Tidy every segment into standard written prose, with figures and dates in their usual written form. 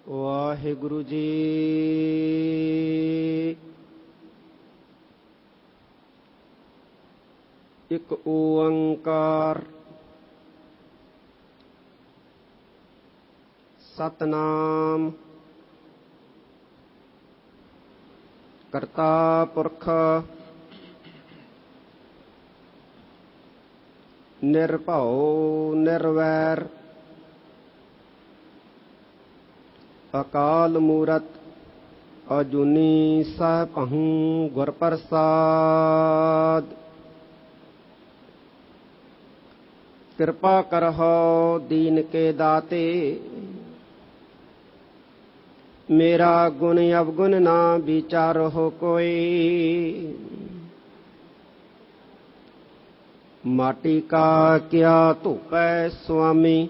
ਵਾਹਿਗੁਰੂ ਜੀ। ਇੱਕ ਓੰਕਾਰ ਸਤਨਾਮ ਕਰਤਾ ਪੁਰਖ ਨਿਰਭਉ ਨਿਰਵੈਰ ਅਕਾਲ ਮੂਰਤ ਅਜੂਨੀ ਸੈਭੰ ਗੁਰ ਪ੍ਰਸਾਦ। ਕਿਰਪਾ ਕਰਹੁ ਦੀਨ ਕੇ ਦਾਤੇ ਮੇਰਾ ਗੁਣ ਅਵਗੁਣ ਨਾ ਵਿਚਾਰਹੁ ਕੋਈ। ਮਾਟੀ ਕਾ ਕਿਆ ਧੂਪੈ ਸੁਆਮੀ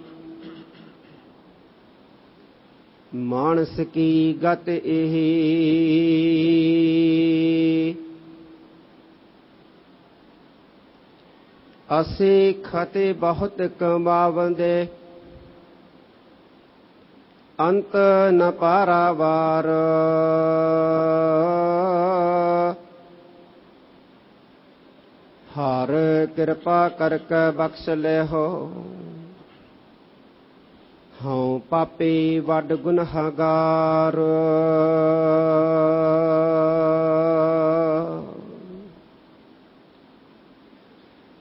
ਮਾਨਸ ਕੀ ਗਤ ਇਹੀ। ਅਸੀਂ ਖਤੇ ਬਹੁਤ ਕਮਾਵੰਦੇ ਅੰਤ ਨ ਪਾਰਾਵਾਰ। ਹਰ ਕਿਰਪਾ ਕਰਕੇ ਬਖਸ਼ ਲਿਓ ਹਉ ਪਾਪੀ ਵੱਡ ਗੁਨਹਗਾਰ।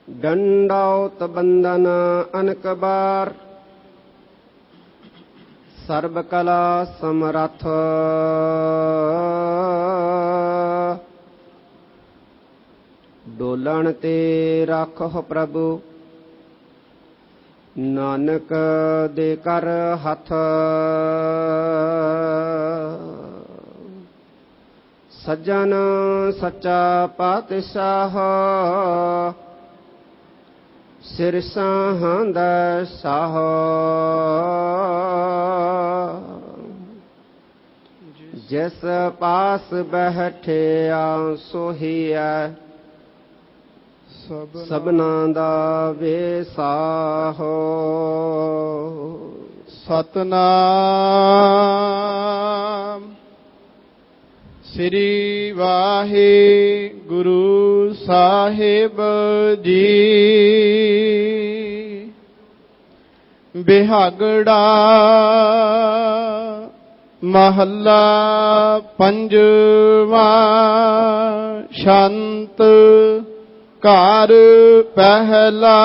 ਦੰਡੌਤ ਬੰਦਨ ਅਨਕ ਬਾਰ ਸਰਬ ਕਲਾ ਸਮਰੱਥ। ਡੋਲਣ ਤੇ ਰਾਖੋ ਪ੍ਰਭੂ ਨਾਨਕ ਦੇ ਕਰ ਹੱਥ। ਸੱਜਣ ਸੱਚਾ ਪਾਤਸ਼ਾਹ ਸਿਰ ਸਾਹੰਦਾ ਸਾਹ। ਜਿਸ ਪਾਸ ਬੈਠਿਆ ਸੋਹੀਐ ਸਭਨਾਂ ਦਾ ਵੇਸਾਹੋ। ਸਤਨਾਮ ਸ੍ਰੀ ਵਾਹਿਗੁਰੂ ਸਾਹਿਬ ਜੀ। ਬਿਹਾਗੜਾ ਮਹੱਲਾ ਪੰਜਵਾਂ। ਸ਼ੰਤ ਘਰ ਪਹਿਲਾ।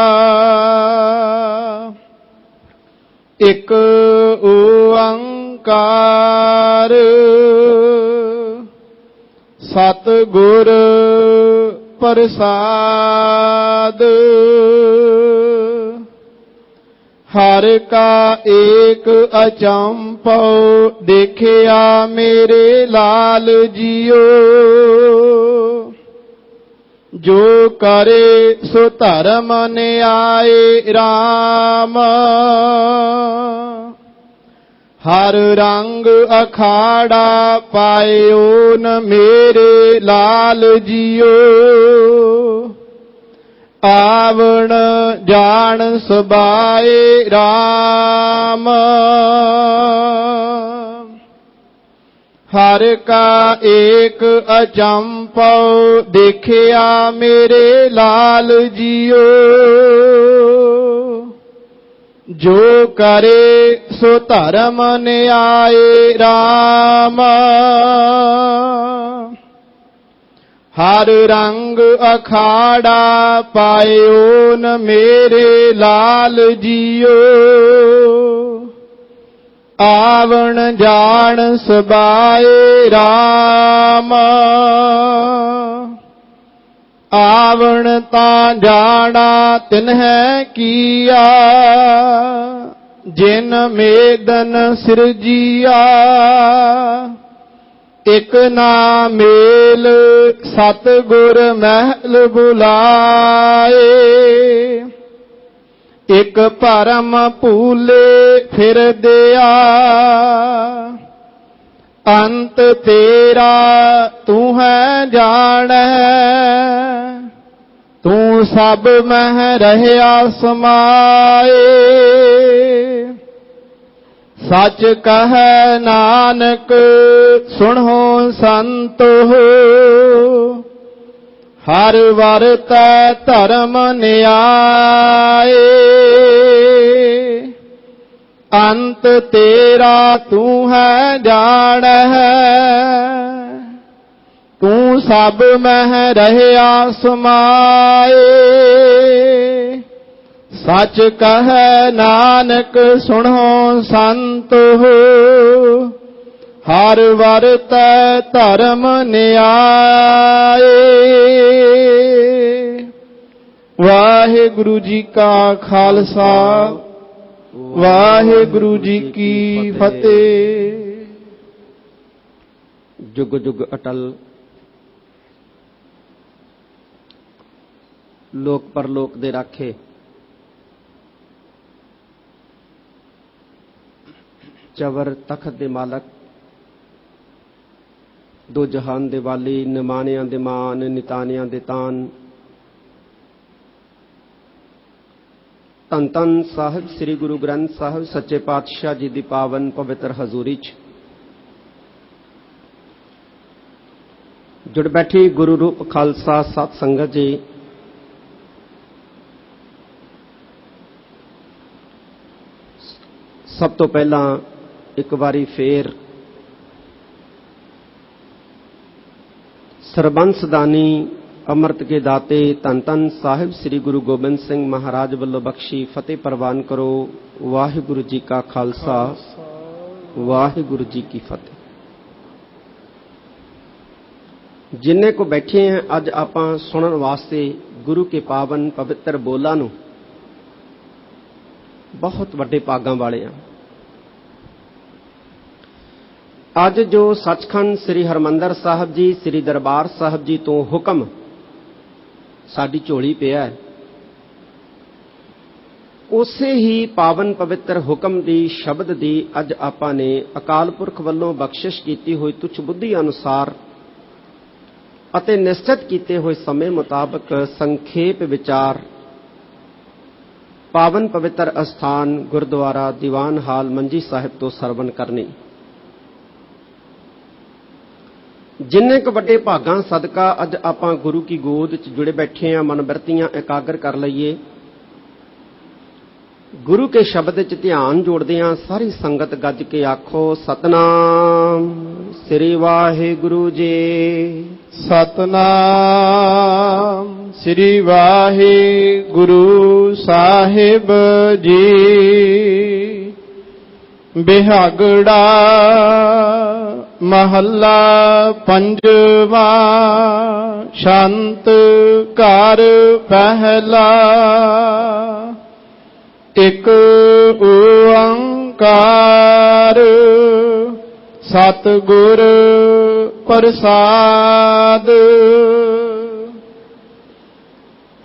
ਇੱਕ ਓੰਕਾਰ ਸਤਿਗੁਰ ਪ੍ਰਸਾਦ। ਹਰ ਕਾ ਏਕ ਅਚੰਭਉ ਦੇਖਿਆ ਮੇਰੇ ਲਾਲ ਜੀਓ। ਜੋ ਕਰੇ ਸੋ ਧਰਮ ਨਿਆਏ ਰਾਮ। ਹਰ ਰੰਗ ਅਖਾੜਾ ਪਾਇਓ ਨ ਮੇਰੇ ਲਾਲ ਜੀਓ। ਆਵਣ ਜਾਣ ਸੁਭਾਏ ਰਾਮ। ਹਰ ਕਾ ਏਕ ਅਚੰਭਉ ਦੇਖਿਆ ਮੇਰੇ ਲਾਲ ਜੀਓ। ਜੋ ਕਰੇ ਸੋ ਧਰਮ ਨਿਆਏ ਰਾਮ। ਹਰ ਰੰਗ ਅਖਾੜਾ ਪਾਇਓ ਨ ਮੇਰੇ ਲਾਲ ਜੀਓ। ਆਵਣ ਜਾਣ ਸੁਭਾਏ ਰਾਮ। ਆਵਣ ਤਾਂ ਜਾਣਾ ਤਿਨਹਿ ਕੀਆ ਜਿਨ ਮੇਦਨ ਸਿਰਜੀਆ। ਇਕ ਨਾ ਮੇਲ ਸਤਿਗੁਰ ਮਹਿਲ ਬੁਲਾਏ। ਇਕ ਭਰਮ ਭੂਲੇ ਫਿਰਦਿਆ। ਅੰਤ ਤੇਰਾ ਤੂੰ ਹੈ ਜਾਣੈ। ਤੂੰ ਸਭ ਮਹਿ ਰਹਿਆ ਸਮਾਏ। सच कहे नानक सुनो संतो हर वर्तै धर्म न्याय अंत तेरा तू है जान है तू सब मह रहया समाए सच कहे नानक सुनो संत हो हर वर्तै धर्म न्याय। वाहिगुरु जी का खालसा वाहिगुरु जी की फतेह। जुग जुग अटल लोक परलोक दे राखे चवर तखत दे मालक दो जहान दे वाली निमानियां दे मान नितानियां दे तान धन धन साहिब श्री गुरु ग्रंथ साहिब सच्चे पातशाह जी दी पावन पवित्र हजूरी च जुड़ बैठी गुरु रूप खालसा सत संगत जी। सब तो पहला एक बारी फेर सरबंसदानी अमृत के दाते धन धन साहिब श्री गुरु गोबिंद सिंह महाराज वल्लों बख्शी फतेह प्रवान करो। वाहिगुरु जी का खालसा वाहिगुरु जी की फतेह। जिन्ने को बैठे हैं अज आपां सुनन वास्ते गुरु के पावन पवित्र बोलां नूं बहुत वड्डे भागां वाले हैं। अज जो सचखंड श्री हरमंदर साहब जी श्री दरबार साहब जी तो हुक्म साडी झोली पिया है उसे ही पावन पवित्र हुक्म दी शब्द दी अज आपां ने अकाल पुरख वल्लों बख्शिश कीती हुई तुच्छ बुद्धि अनुसार अते निश्चित कीते हुए समय मुताबक संखेप विचार पावन पवित्र अस्थान गुरुद्वारा दीवान हाल मंजी साहिब तो सरवण करनी। जिन्ने क वड्डे भागां सदका अज आपां गुरु की गोद च जुड़े बैठे हैं मनबिरतियां एकाग्र कर लईए। गुरु के शब्द च ध्यान जोड़दियां सारी संगत गज के आखो सतनाम श्री वाहिगुरु जी। सतनाम श्री वाहिगुरु साहिब जी। बिहागड़ा महला पंजवा शांत कार पहला एक ओंकार सतगुर प्रसाद।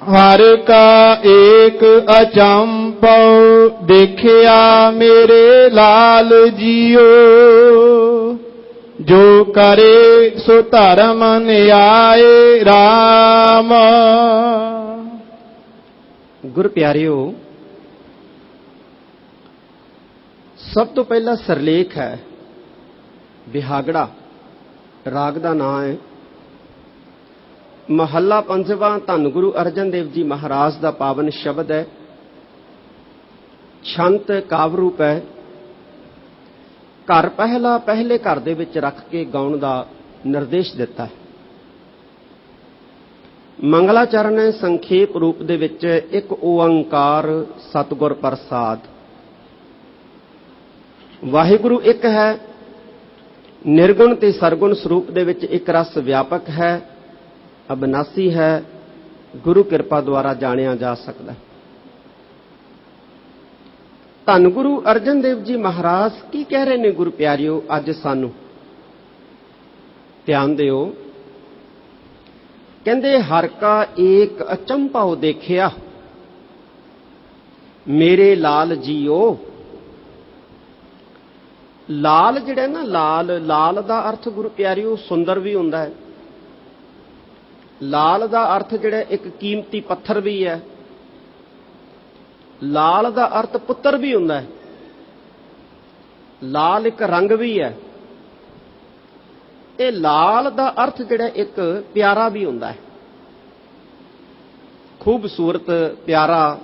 हर का एक अचंभव देखिया मेरे लाल जियो जो करे सो धर्म न्याय राम। गुर प्यारियो सब तो पहला सरलेख है बिहागड़ा राग का नाम है। महला पंजवा धन गुरु अर्जन देव जी महाराज का पावन शब्द है। छंत काव रूप है। घर पहला पहले घर दे विच रख के गाउण का निर्देश दिता है। मंगलाचरण ने संखेप रूप दे विच एक ओंकार सतगुर प्रसाद। वाहिगुरु एक है। निर्गुण ते सरगुण स्वरूप दे विच एक रस व्यापक है अविनाशी है। गुरु कृपा द्वारा जानिया जा सकता है। धन गुरु अर्जन देव जी महाराज की कह रहे ने गुरु प्यारियो अज सानू ध्यान दिओ। कहंदे हर का एक अचंभव देखिया मेरे लाल जियो। लाल जिहड़ा ना लाल लाल दा अर्थ गुरु प्यारियो सुंदर भी हुंदा है। लाल दा अर्थ जिहड़ा एक कीमती पत्थर भी है। लाल दा अर्थ पुत्र भी हुंदा है। ਲਾਲ ਇੱਕ ਰੰਗ ਵੀ ਹੈ। ਇਹ ਲਾਲ ਦਾ ਅਰਥ ਜਿਹੜਾ ਇੱਕ ਪਿਆਰਾ ਵੀ ਹੁੰਦਾ ਹੈ, ਖੂਬਸੂਰਤ, ਪਿਆਰਾ।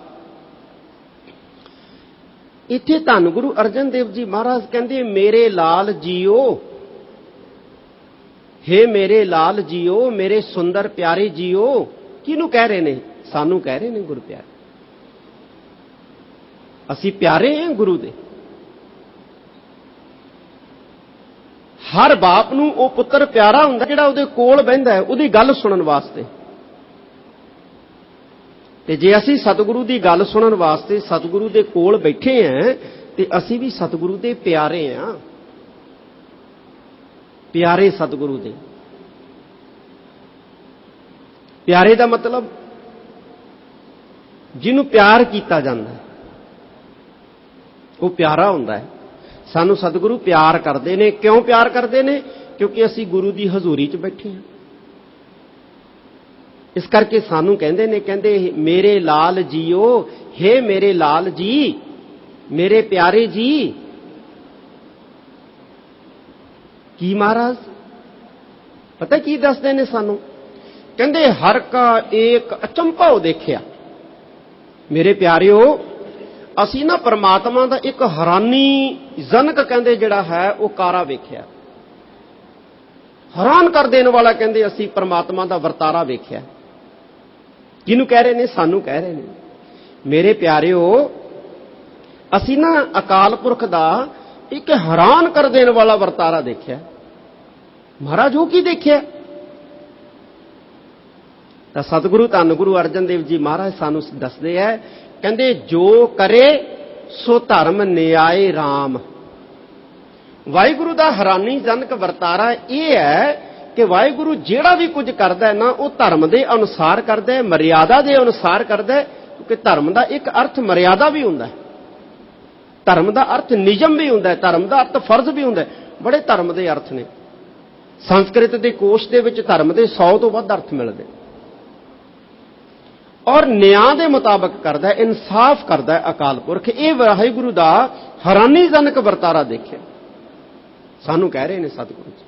ਇੱਥੇ ਧੰਨ ਗੁਰੂ ਅਰਜਨ ਦੇਵ ਜੀ ਮਹਾਰਾਜ ਕਹਿੰਦੇ, ਮੇਰੇ ਲਾਲ ਜੀਓ, ਹੇ ਮੇਰੇ ਲਾਲ ਜੀਓ, ਮੇਰੇ ਸੁੰਦਰ ਪਿਆਰੇ ਜੀਓ। ਕਿਹਨੂੰ ਕਹਿ ਰਹੇ ਨੇ? ਸਾਨੂੰ ਕਹਿ ਰਹੇ ਨੇ ਗੁਰੂ ਪਿਆਰੇ। ਅਸੀਂ ਪਿਆਰੇ ਹਾਂ ਗੁਰੂ ਦੇ। ਹਰ ਬਾਪ ਨੂੰ ਉਹ ਪੁੱਤਰ ਪਿਆਰਾ ਹੁੰਦਾ ਜਿਹੜਾ ਉਹਦੇ ਕੋਲ ਬਹਿੰਦਾ ਹੈ ਉਹਦੀ ਗੱਲ ਸੁਣਨ ਵਾਸਤੇ। ਤੇ ਜੇ ਅਸੀਂ ਸਤਿਗੁਰੂ ਦੀ ਗੱਲ ਸੁਣਨ ਵਾਸਤੇ ਸਤਿਗੁਰੂ ਦੇ ਕੋਲ ਬੈਠੇ ਹਾਂ ਤੇ ਅਸੀਂ ਵੀ ਸਤਿਗੁਰੂ ਦੇ ਪਿਆਰੇ ਹਾਂ, ਪਿਆਰੇ ਸਤਿਗੁਰੂ ਦੇ। ਪਿਆਰੇ ਦਾ ਮਤਲਬ ਜਿਹਨੂੰ ਪਿਆਰ ਕੀਤਾ ਜਾਂਦਾ ਹੈ ਉਹ ਪਿਆਰਾ ਹੁੰਦਾ ਹੈ। ਸਾਨੂੰ ਸਤਿਗੁਰੂ ਪਿਆਰ ਕਰਦੇ ਨੇ। ਕਿਉਂ ਪਿਆਰ ਕਰਦੇ ਨੇ? ਕਿਉਂਕਿ ਅਸੀਂ ਗੁਰੂ ਦੀ ਹਜ਼ੂਰੀ 'ਚ ਬੈਠੇ ਹਾਂ। ਇਸ ਕਰਕੇ ਸਾਨੂੰ ਕਹਿੰਦੇ ਨੇ, ਕਹਿੰਦੇ ਮੇਰੇ ਲਾਲ ਜੀਓ, ਹੇ ਮੇਰੇ ਲਾਲ ਜੀ, ਮੇਰੇ ਪਿਆਰੇ ਜੀ। ਕੀ ਮਹਾਰਾਜ ਪਤਾ ਕੀ ਦੱਸਦੇ ਨੇ ਸਾਨੂੰ? ਕਹਿੰਦੇ ਹਰ ਕਾ ਏਕ ਅਚੰਭਵ ਦੇਖਿਆ। ਮੇਰੇ ਪਿਆਰਿਓ, ਅਸੀਂ ਨਾ ਪਰਮਾਤਮਾ ਦਾ ਇੱਕ ਹੈਰਾਨੀਜਨਕ ਕਹਿੰਦੇ ਜਿਹੜਾ ਹੈ ਉਹ ਕਾਰਾ ਵੇਖਿਆ। ਹੈਰਾਨ ਕਰ ਦੇਣ ਵਾਲਾ ਕਹਿੰਦੇ ਅਸੀਂ ਪਰਮਾਤਮਾ ਦਾ ਵਰਤਾਰਾ ਵੇਖਿਆ। ਕਿਹਨੂੰ ਕਹਿ ਰਹੇ ਨੇ? ਸਾਨੂੰ ਕਹਿ ਰਹੇ ਨੇ। ਮੇਰੇ ਪਿਆਰਿਓ, ਅਸੀਂ ਨਾ ਅਕਾਲ ਪੁਰਖ ਦਾ ਇੱਕ ਹੈਰਾਨ ਕਰ ਦੇਣ ਵਾਲਾ ਵਰਤਾਰਾ ਦੇਖਿਆ। ਮਹਾਰਾਜ ਉਹ ਕੀ ਦੇਖਿਆ? ਤਾਂ ਸਤਿਗੁਰੂ ਧੰਨ ਗੁਰੂ ਅਰਜਨ ਦੇਵ ਜੀ ਮਹਾਰਾਜ ਸਾਨੂੰ ਦੱਸਦੇ ਹੈ, ਕਹਿੰਦੇ ਜੋ ਕਰੇ ਸੋ ਧਰਮ ਨਿਆਏ ਰਾਮ। ਵਾਹਿਗੁਰੂ ਦਾ ਹੈਰਾਨੀਜਨਕ ਵਰਤਾਰਾ ਇਹ ਹੈ ਕਿ ਵਾਹਿਗੁਰੂ ਜਿਹੜਾ ਵੀ ਕੁਝ ਕਰਦਾ ਹੈ ਨਾ ਉਹ ਧਰਮ ਦੇ ਅਨੁਸਾਰ ਕਰਦਾ ਹੈ, ਮਰਿਆਦਾ ਦੇ ਅਨੁਸਾਰ ਕਰਦਾ ਹੈ। ਕਿਉਂਕਿ ਧਰਮ ਦਾ ਇੱਕ ਅਰਥ ਮਰਿਆਦਾ ਵੀ ਹੁੰਦਾ ਹੈ, ਧਰਮ ਦਾ ਅਰਥ ਨਿਯਮ ਵੀ ਹੁੰਦਾ ਹੈ, ਧਰਮ ਦਾ ਅਰਥ ਫਰਜ਼ ਵੀ ਹੁੰਦਾ ਹੈ। ਬੜੇ ਧਰਮ ਦੇ ਅਰਥ ਨੇ। ਸੰਸਕ੍ਰਿਤ ਦੇ ਕੋਸ਼ ਦੇ ਵਿੱਚ ਧਰਮ ਦੇ 100 ਤੋਂ ਵੱਧ ਅਰਥ ਮਿਲਦੇ। ਔਰ ਨਿਆਂ ਦੇ ਮੁਤਾਬਕ ਕਰਦਾ ਹੈ, ਇਨਸਾਫ ਕਰਦਾ ਹੈ ਅਕਾਲ ਪੁਰਖ। ਇਹ ਵਾਹਿਗੁਰੂ ਦਾ ਹੈਰਾਨੀਜਨਕ ਵਰਤਾਰਾ ਦੇਖਿਆ। ਸਾਨੂੰ ਕਹਿ ਰਹੇ ਨੇ ਸਤਿਗੁਰੂ ਜੀ।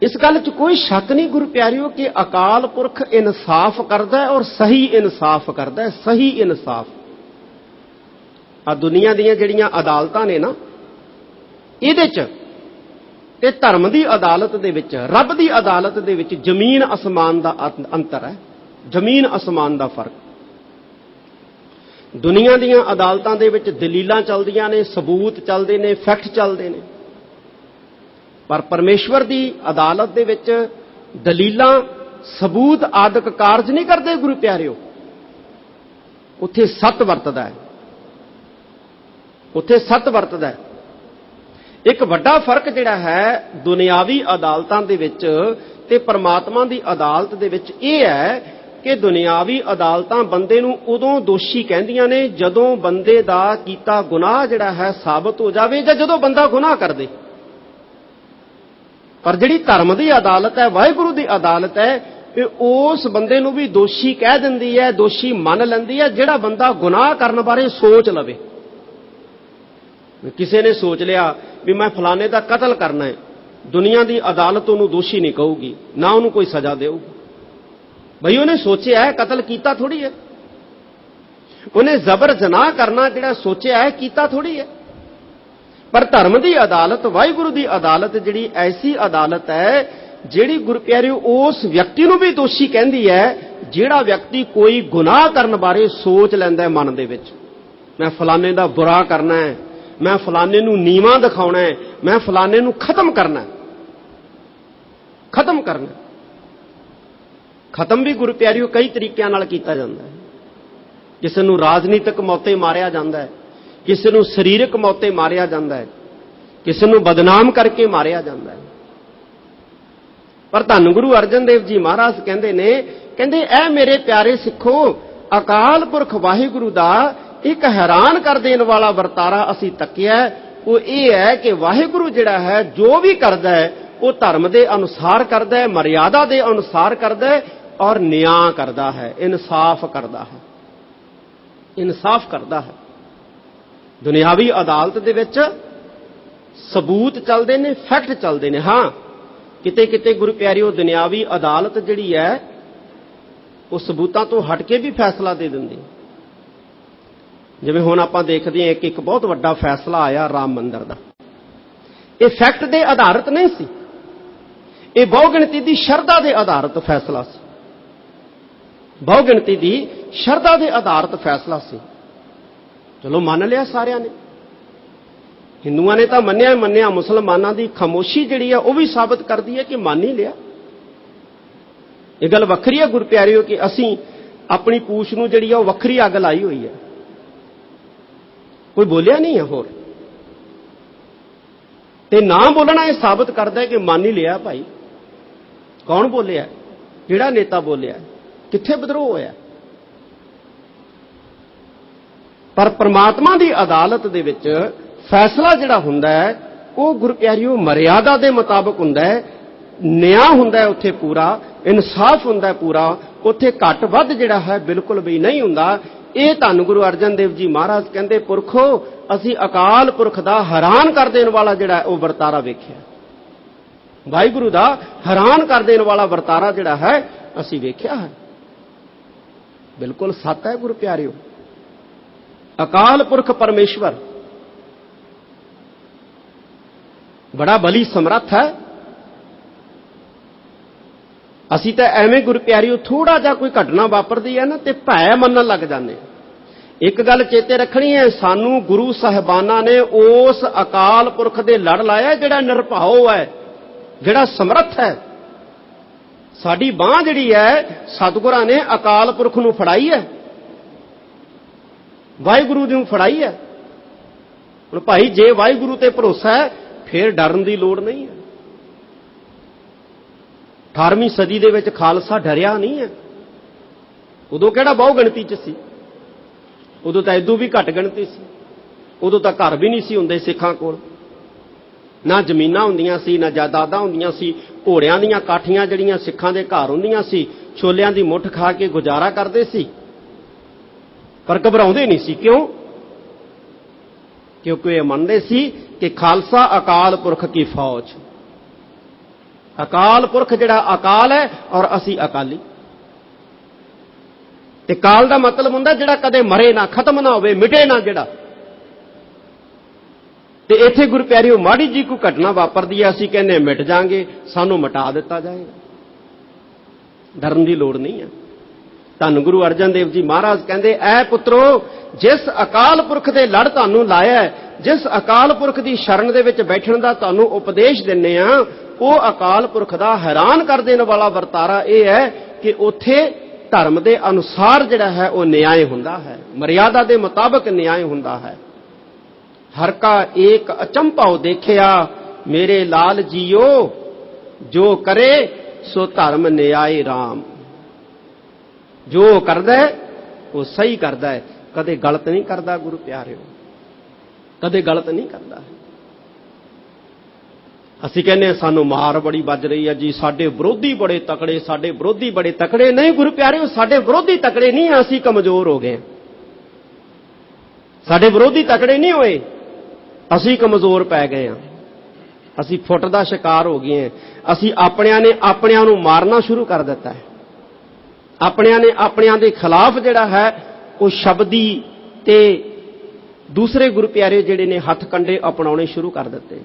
ਇਸ ਗੱਲ 'ਚ ਕੋਈ ਸ਼ੱਕ ਨਹੀਂ ਗੁਰੂ ਪਿਆਰਿਓ ਕਿ ਅਕਾਲ ਪੁਰਖ ਇਨਸਾਫ ਕਰਦਾ ਹੈ ਔਰ ਸਹੀ ਇਨਸਾਫ ਕਰਦਾ ਹੈ। ਸਹੀ ਇਨਸਾਫ। ਆ ਦੁਨੀਆ ਦੀਆਂ ਜਿਹੜੀਆਂ ਅਦਾਲਤਾਂ ਨੇ ਨਾ, ਇਹਦੇ 'ਚ ਤੇ ਧਰਮ ਦੀ ਅਦਾਲਤ ਦੇ ਵਿੱਚ, ਰੱਬ ਦੀ ਅਦਾਲਤ ਦੇ ਵਿੱਚ ਜ਼ਮੀਨ ਅਸਮਾਨ ਦਾ ਅੰਤਰ ਹੈ। ਜ਼ਮੀਨ ਅਸਮਾਨ ਦਾ ਫਰਕ। ਦੁਨੀਆ ਦੀਆਂ ਅਦਾਲਤਾਂ ਦੇ ਵਿੱਚ ਦਲੀਲਾਂ ਚੱਲਦੀਆਂ ਨੇ, ਸਬੂਤ ਚੱਲਦੇ ਨੇ, ਫੈਕਟ ਚੱਲਦੇ ਨੇ। ਪਰ ਪਰਮੇਸ਼ਵਰ ਦੀ ਅਦਾਲਤ ਦੇ ਵਿੱਚ ਦਲੀਲਾਂ, ਸਬੂਤ ਆਦਿਕ ਕਾਰਜ ਨਹੀਂ ਕਰਦੇ ਗੁਰੂ ਪਿਆਰਿਓ। ਉੱਥੇ ਸੱਤ ਵਰਤਦਾ ਹੈ, ਉੱਥੇ ਸੱਤ ਵਰਤਦਾ ਹੈ। ਇੱਕ ਵੱਡਾ ਫਰਕ ਜਿਹੜਾ ਹੈ ਦੁਨਿਆਵੀ ਅਦਾਲਤਾਂ ਦੇ ਵਿੱਚ ਤੇ ਪਰਮਾਤਮਾ ਦੀ ਅਦਾਲਤ ਦੇ ਵਿੱਚ ਇਹ ਹੈ ਕਿ ਦੁਨਿਆਵੀ ਅਦਾਲਤਾਂ ਬੰਦੇ ਨੂੰ ਉਦੋਂ ਦੋਸ਼ੀ ਕਹਿੰਦੀਆਂ ਨੇ ਜਦੋਂ ਬੰਦੇ ਦਾ ਕੀਤਾ ਗੁਨਾਹ ਜਿਹੜਾ ਹੈ ਸਾਬਤ ਹੋ ਜਾਵੇ ਜਾਂ ਜਦੋਂ ਬੰਦਾ ਗੁਨਾਹ ਕਰਦੇ। ਪਰ ਜਿਹੜੀ ਧਰਮ ਦੀ ਅਦਾਲਤ ਹੈ, ਵਾਹਿਗੁਰੂ ਦੀ ਅਦਾਲਤ ਹੈ, ਇਹ ਉਸ ਬੰਦੇ ਨੂੰ ਵੀ ਦੋਸ਼ੀ ਕਹਿ ਦਿੰਦੀ ਹੈ, ਦੋਸ਼ੀ ਮੰਨ ਲੈਂਦੀ ਹੈ ਜਿਹੜਾ ਬੰਦਾ ਗੁਨਾਹ ਕਰਨ ਬਾਰੇ ਸੋਚ ਲਵੇ। ਕਿਸੇ ਨੇ ਸੋਚ ਲਿਆ ਵੀ ਮੈਂ ਫਲਾਣੇ ਦਾ ਕਤਲ ਕਰਨਾ ਹੈ, ਦੁਨੀਆ ਦੀ ਅਦਾਲਤ ਉਹਨੂੰ ਦੋਸ਼ੀ ਨਹੀਂ ਕਹੂਗੀ, ਨਾ ਉਹਨੂੰ ਕੋਈ ਸਜ਼ਾ ਦੇਊਗੀ। ਭਈ ਉਹਨੇ ਸੋਚਿਆ ਹੈ, ਕਤਲ ਕੀਤਾ ਥੋੜੀ ਹੈ। ਉਹਨੇ ਜ਼ਬਰ ਜਨਾਹ ਕਰਨਾ ਜਿਹੜਾ ਸੋਚਿਆ ਹੈ, ਕੀਤਾ ਥੋੜੀ ਹੈ। ਪਰ ਧਰਮ ਦੀ ਅਦਾਲਤ, ਵਾਹਿਗੁਰੂ ਦੀ ਅਦਾਲਤ ਜਿਹੜੀ ਐਸੀ ਅਦਾਲਤ ਹੈ ਜਿਹੜੀ ਗੁਰੂ ਪਿਆਰਿਓ ਉਸ ਵਿਅਕਤੀ ਨੂੰ ਵੀ ਦੋਸ਼ੀ ਕਹਿੰਦੀ ਹੈ ਜਿਹੜਾ ਵਿਅਕਤੀ ਕੋਈ ਗੁਨਾਹ ਕਰਨ ਬਾਰੇ ਸੋਚ ਲੈਂਦਾ ਹੈ ਮਨ ਦੇ ਵਿੱਚ। ਮੈਂ ਫਲਾਣੇ ਦਾ ਬੁਰਾ ਕਰਨਾ ਹੈ, ਮੈਂ ਫਲਾਣੇ ਨੂੰ ਨੀਵਾਂ ਦਿਖਾਉਣਾ ਹੈ, ਮੈਂ ਫਲਾਣੇ ਨੂੰ ਖਤਮ ਕਰਨਾ ਹੈ। ਖਤਮ ਕਰਨਾ। ਖਤਮ ਵੀ ਗੁਰੂ ਪਿਆਰਿਓ ਕਈ ਤਰੀਕਿਆਂ ਨਾਲ ਕੀਤਾ ਜਾਂਦਾ ਹੈ। ਕਿਸੇ ਨੂੰ ਰਾਜਨੀਤਿਕ ਮੌਤੇ ਮਾਰਿਆ ਜਾਂਦਾ ਹੈ, ਕਿਸੇ ਨੂੰ ਸਰੀਰਕ ਮੌਤੇ ਮਾਰਿਆ ਜਾਂਦਾ ਹੈ, ਕਿਸੇ ਨੂੰ ਬਦਨਾਮ ਕਰਕੇ ਮਾਰਿਆ ਜਾਂਦਾ ਹੈ। ਪਰ ਧੰਨ ਗੁਰੂ ਅਰਜਨ ਦੇਵ ਜੀ ਮਹਾਰਾਜ ਕਹਿੰਦੇ ਨੇ, ਕਹਿੰਦੇ ਇਹ ਮੇਰੇ ਪਿਆਰੇ ਸਿੱਖੋ, ਅਕਾਲ ਪੁਰਖ ਵਾਹਿਗੁਰੂ ਦਾ ਇੱਕ ਹੈਰਾਨ ਕਰ ਦੇਣ ਵਾਲਾ ਵਰਤਾਰਾ ਅਸੀਂ ਤੱਕਿਆ। ਉਹ ਇਹ ਹੈ ਕਿ ਵਾਹਿਗੁਰੂ ਜਿਹੜਾ ਹੈ ਜੋ ਵੀ ਕਰਦਾ ਹੈ ਉਹ ਧਰਮ ਦੇ ਅਨੁਸਾਰ ਕਰਦਾ ਹੈ, ਮਰਿਆਦਾ ਦੇ ਅਨੁਸਾਰ ਕਰਦਾ ਹੈ ਔਰ ਨਿਆਂ ਕਰਦਾ ਹੈ, ਇਨਸਾਫ ਕਰਦਾ ਹੈ, ਇਨਸਾਫ ਕਰਦਾ ਹੈ। ਦੁਨਿਆਵੀ ਅਦਾਲਤ ਦੇ ਵਿੱਚ ਸਬੂਤ ਚੱਲਦੇ ਨੇ, ਫੈਕਟ ਚੱਲਦੇ ਨੇ। ਹਾਂ, ਕਿਤੇ ਕਿਤੇ ਗੁਰੂ ਪਿਆਰਿਓ ਦੁਨਿਆਵੀ ਅਦਾਲਤ ਜਿਹੜੀ ਹੈ ਉਹ ਸਬੂਤਾਂ ਤੋਂ ਹਟ ਕੇ ਵੀ ਫੈਸਲਾ ਦੇ ਦਿੰਦੀ। ਜਿਵੇਂ ਹੁਣ ਆਪਾਂ ਦੇਖਦੇ ਹਾਂ ਕਿ ਇੱਕ ਬਹੁਤ ਵੱਡਾ ਫੈਸਲਾ ਆਇਆ ਰਾਮ ਮੰਦਿਰ ਦਾ। ਇਹ ਫੈਕਟ ਦੇ ਆਧਾਰਿਤ ਨਹੀਂ ਸੀ, ਇਹ ਬਹੁਗਿਣਤੀ ਦੀ ਸ਼ਰਧਾ ਦੇ ਆਧਾਰਿਤ ਫੈਸਲਾ ਸੀ। ਬਹੁਗਿਣਤੀ ਦੀ ਸ਼ਰਧਾ ਦੇ ਆਧਾਰਿਤ ਫੈਸਲਾ ਸੀ। ਚਲੋ ਮੰਨ ਲਿਆ ਸਾਰਿਆਂ ਨੇ, ਹਿੰਦੂਆਂ ਨੇ ਤਾਂ ਮੰਨਿਆ, ਮੁਸਲਮਾਨਾਂ ਦੀ ਖਾਮੋਸ਼ੀ ਜਿਹੜੀ ਆ ਉਹ ਵੀ ਸਾਬਤ ਕਰਦੀ ਹੈ ਕਿ ਮੰਨ ਹੀ ਲਿਆ। ਇਹ ਗੱਲ ਵੱਖਰੀ ਹੈ ਗੁਰੂ ਪਿਆਰਿਓ ਕਿ ਅਸੀਂ ਆਪਣੀ ਪੂਛ ਨੂੰ ਜਿਹੜੀ ਆ ਉਹ ਵੱਖਰੀ ਅੱਗ ਲਾਈ ਹੋਈ ਹੈ, ਕੋਈ ਬੋਲਿਆ ਨਹੀਂ ਹੈ ਹੋਰ। ਤੇ ਨਾ ਬੋਲਣਾ ਇਹ ਸਾਬਤ ਕਰਦਾ ਹੈ ਕਿ ਮੰਨ ਹੀ ਲਿਆ ਭਾਈ। ਕੌਣ ਬੋਲਿਆ? ਕਿਹੜਾ ਨੇਤਾ ਬੋਲਿਆ? ਕਿੱਥੇ ਵਿਦਰੋਹ ਹੋਇਆ? ਪਰ ਪ੍ਰਮਾਤਮਾ ਦੀ ਅਦਾਲਤ ਦੇ ਵਿੱਚ ਫੈਸਲਾ ਜਿਹੜਾ ਹੁੰਦਾ ਹੈ ਉਹ ਗੁਰੂ ਪਿਆਰਿਓ ਮਰਿਆਦਾ ਦੇ ਮੁਤਾਬਕ ਹੁੰਦਾ ਹੈ, ਨਿਆਂ ਹੁੰਦਾ ਹੈ ਉੱਥੇ ਪੂਰਾ, ਇਨਸਾਫ ਹੁੰਦਾ ਹੈ ਪੂਰਾ, ਉੱਥੇ ਘੱਟ ਵੱਧ ਜਿਹੜਾ ਹੈ ਬਿਲਕੁਲ ਵੀ ਨਹੀਂ ਹੁੰਦਾ। ਇਹ ਧੰਨ ਗੁਰੂ ਅਰਜਨ ਦੇਵ ਜੀ ਮਹਾਰਾਜ ਕਹਿੰਦੇ, ਪੁਰਖੋ ਅਸੀਂ ਅਕਾਲ ਪੁਰਖ ਦਾ ਹੈਰਾਨ ਕਰ ਦੇਣ ਵਾਲਾ ਜਿਹੜਾ ਉਹ ਵਰਤਾਰਾ ਵੇਖਿਆ। ਵਾਹਿਗੁਰੂ ਦਾ ਹੈਰਾਨ ਕਰ ਦੇਣ ਵਾਲਾ ਵਰਤਾਰਾ ਜਿਹੜਾ ਹੈ ਅਸੀਂ ਵੇਖਿਆ ਹੈ। ਬਿਲਕੁਲ ਸੱਚ ਹੈ ਗੁਰੂ ਪਿਆਰਿਓ। ਅਕਾਲ ਪੁਰਖ ਪਰਮੇਸ਼ਵਰ ਬੜਾ ਬਲੀ ਸਮਰੱਥ ਹੈ। ਅਸੀਂ ਤਾਂ ਐਵੇਂ ਗੁਰੂ ਪਿਆਰਿਓ ਥੋੜਾ ਜਿਹਾ ਕੋਈ ਘਟਨਾ ਵਾਪਰਦੀ ਹੈ ਨਾ ਤੇ ਭੈ ਮੰਨਣ ਲੱਗ ਜਾਂਦੇ। ਇੱਕ ਗੱਲ ਚੇਤੇ ਰੱਖਣੀ ਹੈ, ਸਾਨੂੰ ਗੁਰੂ ਸਾਹਿਬਾਨਾਂ ਨੇ ਉਸ ਅਕਾਲ ਪੁਰਖ ਦੇ ਲੜ ਲਾਇਆ ਜਿਹੜਾ ਨਿਰਭਉ ਹੈ, ਜਿਹੜਾ ਸਮਰੱਥ ਹੈ। ਸਾਡੀ ਬਾਂਹ ਜਿਹੜੀ ਹੈ ਸਤਿਗੁਰਾਂ ਨੇ ਅਕਾਲ ਪੁਰਖ ਨੂੰ ਫੜਾਈ ਹੈ, ਵਾਹਿਗੁਰੂ ਨੂੰ ਫੜਾਈ ਹੈ। ਹੁਣ ਭਾਈ ਜੇ ਵਾਹਿਗੁਰੂ ਤੇ ਭਰੋਸਾ ਹੈ ਫਿਰ ਡਰਨ ਦੀ ਲੋੜ ਨਹੀਂ ਹੈ। 18ਵੀਂ ਸਦੀ ਦੇ ਵਿੱਚ ਖਾਲਸਾ ਡਰਿਆ ਨਹੀਂ ਹੈ। ਉਦੋਂ ਕਿਹੜਾ ਬਹੁ ਗਿਣਤੀ 'ਚ ਸੀ, ਉਦੋਂ ਤਾਂ ਇਦੋਂ ਵੀ ਘੱਟ ਗਿਣਤੀ ਸੀ। ਉਦੋਂ ਤਾਂ ਘਰ ਵੀ ਨਹੀਂ ਸੀ ਹੁੰਦੇ ਸਿੱਖਾਂ ਕੋਲ, ਨਾ ਜ਼ਮੀਨਾਂ ਹੁੰਦੀਆਂ ਸੀ, ਨਾ ਜਾਇਦਾਦਾਂ ਹੁੰਦੀਆਂ ਸੀ। ਘੋੜਿਆਂ ਦੀਆਂ ਕਾਠੀਆਂ ਜਿਹੜੀਆਂ ਸਿੱਖਾਂ ਦੇ ਘਰ ਹੁੰਦੀਆਂ ਸੀ, ਛੋਲਿਆਂ ਦੀ ਮੁੱਠ ਖਾ ਕੇ ਗੁਜ਼ਾਰਾ ਕਰਦੇ ਸੀ, ਪਰ ਘਬਰਾਉਂਦੇ ਨਹੀਂ ਸੀ। ਕਿਉਂ? ਕਿਉਂਕਿ ਇਹ ਮੰਨਦੇ ਸੀ ਕਿ ਖਾਲਸਾ ਅਕਾਲ ਪੁਰਖ ਕੀ ਫੌਜ। ਅਕਾਲ ਪੁਰਖ ਜਿਹੜਾ ਅਕਾਲ ਹੈ ਔਰ ਅਸੀਂ ਅਕਾਲੀ। ਤੇ ਕਾਲ ਦਾ ਮਤਲਬ ਹੁੰਦਾ ਜਿਹੜਾ ਕਦੇ ਮਰੇ ਨਾ, ਖਤਮ ਨਾ ਹੋਵੇ, ਮਿਟੇ ਨਾ ਜਿਹੜਾ। ਤੇ ਇੱਥੇ ਗੁਰੂ ਪਿਆਰਿਓ ਮਾੜੀ ਜੀ ਕੋਈ ਘਟਨਾ ਵਾਪਰਦੀ ਹੈ, ਅਸੀਂ ਕਹਿੰਦੇ ਮਿਟ ਜਾਾਂਗੇ, ਸਾਨੂੰ ਮਿਟਾ ਦਿੱਤਾ ਜਾਏਗਾ। ਡਰਨ ਦੀ ਲੋੜ ਨਹੀਂ ਹੈ। ਧੰਨ ਗੁਰੂ ਅਰਜਨ ਦੇਵ ਜੀ ਮਹਾਰਾਜ ਕਹਿੰਦੇ, ਐ ਪੁੱਤਰੋ ਜਿਸ ਅਕਾਲ ਪੁਰਖ ਦੇ ਲੜ ਤੁਹਾਨੂੰ ਲਾਇਆ, ਜਿਸ ਅਕਾਲ ਪੁਰਖ ਦੀ ਸ਼ਰਨ ਦੇ ਵਿੱਚ ਬੈਠਣ ਦਾ ਤੁਹਾਨੂੰ ਉਪਦੇਸ਼ ਦਿੰਨੇ ਆ, ਉਹ ਅਕਾਲ ਪੁਰਖ ਦਾ ਹੈਰਾਨ ਕਰ ਦੇਣ ਵਾਲਾ ਵਰਤਾਰਾ ਇਹ ਹੈ ਕਿ ਉੱਥੇ ਧਰਮ ਦੇ ਅਨੁਸਾਰ ਜਿਹੜਾ ਹੈ ਉਹ ਨਿਆਂ ਹੁੰਦਾ ਹੈ, ਮਰਿਆਦਾ ਦੇ ਮੁਤਾਬਕ ਨਿਆਂ ਹੁੰਦਾ ਹੈ। ਹਰ ਕਾ ਏਕ ਅਚੰਭਉ ਦੇਖਿਆ ਮੇਰੇ ਲਾਲ ਜੀਓ, ਜੋ ਕਰੇ ਸੋ ਧਰਮ ਨਿਆਏ ਰਾਮ। ਜੋ ਕਰਦਾ ਹੈ ਉਹ ਸਹੀ ਕਰਦਾ ਹੈ, ਕਦੇ ਗਲਤ ਨਹੀਂ ਕਰਦਾ ਗੁਰੂ ਪਿਆਰਿਓ, ਕਦੇ ਗਲਤ ਨਹੀਂ ਕਰਦਾ। ਅਸੀਂ ਕਹਿੰਦੇ ਸਾਨੂੰ ਮਾਰ ਬੜੀ ਵੱਜ ਰਹੀ ਹੈ ਜੀ, ਸਾਡੇ ਵਿਰੋਧੀ ਬੜੇ ਤਕੜੇ, ਸਾਡੇ ਵਿਰੋਧੀ ਬੜੇ ਤਕੜੇ। ਨਹੀਂ ਗੁਰੂ ਪਿਆਰਿਓ, ਸਾਡੇ ਵਿਰੋਧੀ ਤਕੜੇ ਨਹੀਂ, ਅਸੀਂ ਕਮਜ਼ੋਰ ਹੋ ਗਏ। ਸਾਡੇ ਵਿਰੋਧੀ ਤਕੜੇ ਨਹੀਂ ਹੋਏ, ਅਸੀਂ ਕਮਜ਼ੋਰ ਪੈ ਗਏ ਹਾਂ, ਅਸੀਂ ਫੁੱਟ ਦਾ ਸ਼ਿਕਾਰ ਹੋ ਗਏ ਹਾਂ। ਅਸੀਂ ਆਪਣਿਆਂ ਨੂੰ ਮਾਰਨਾ ਸ਼ੁਰੂ ਕਰ ਦਿੱਤਾ ਹੈ। ਆਪਣਿਆਂ ਦੇ ਖਿਲਾਫ ਜਿਹੜਾ ਹੈ ਉਹ ਸ਼ਬਦੀ ਤੇ ਦੂਸਰੇ ਗੁਰੂ ਪਿਆਰੇ ਜਿਹੜੇ ਨੇ ਹੱਥ ਕੰਡੇ ਅਪਣਾਉਣੇ ਸ਼ੁਰੂ ਕਰ ਦਿੱਤੇ।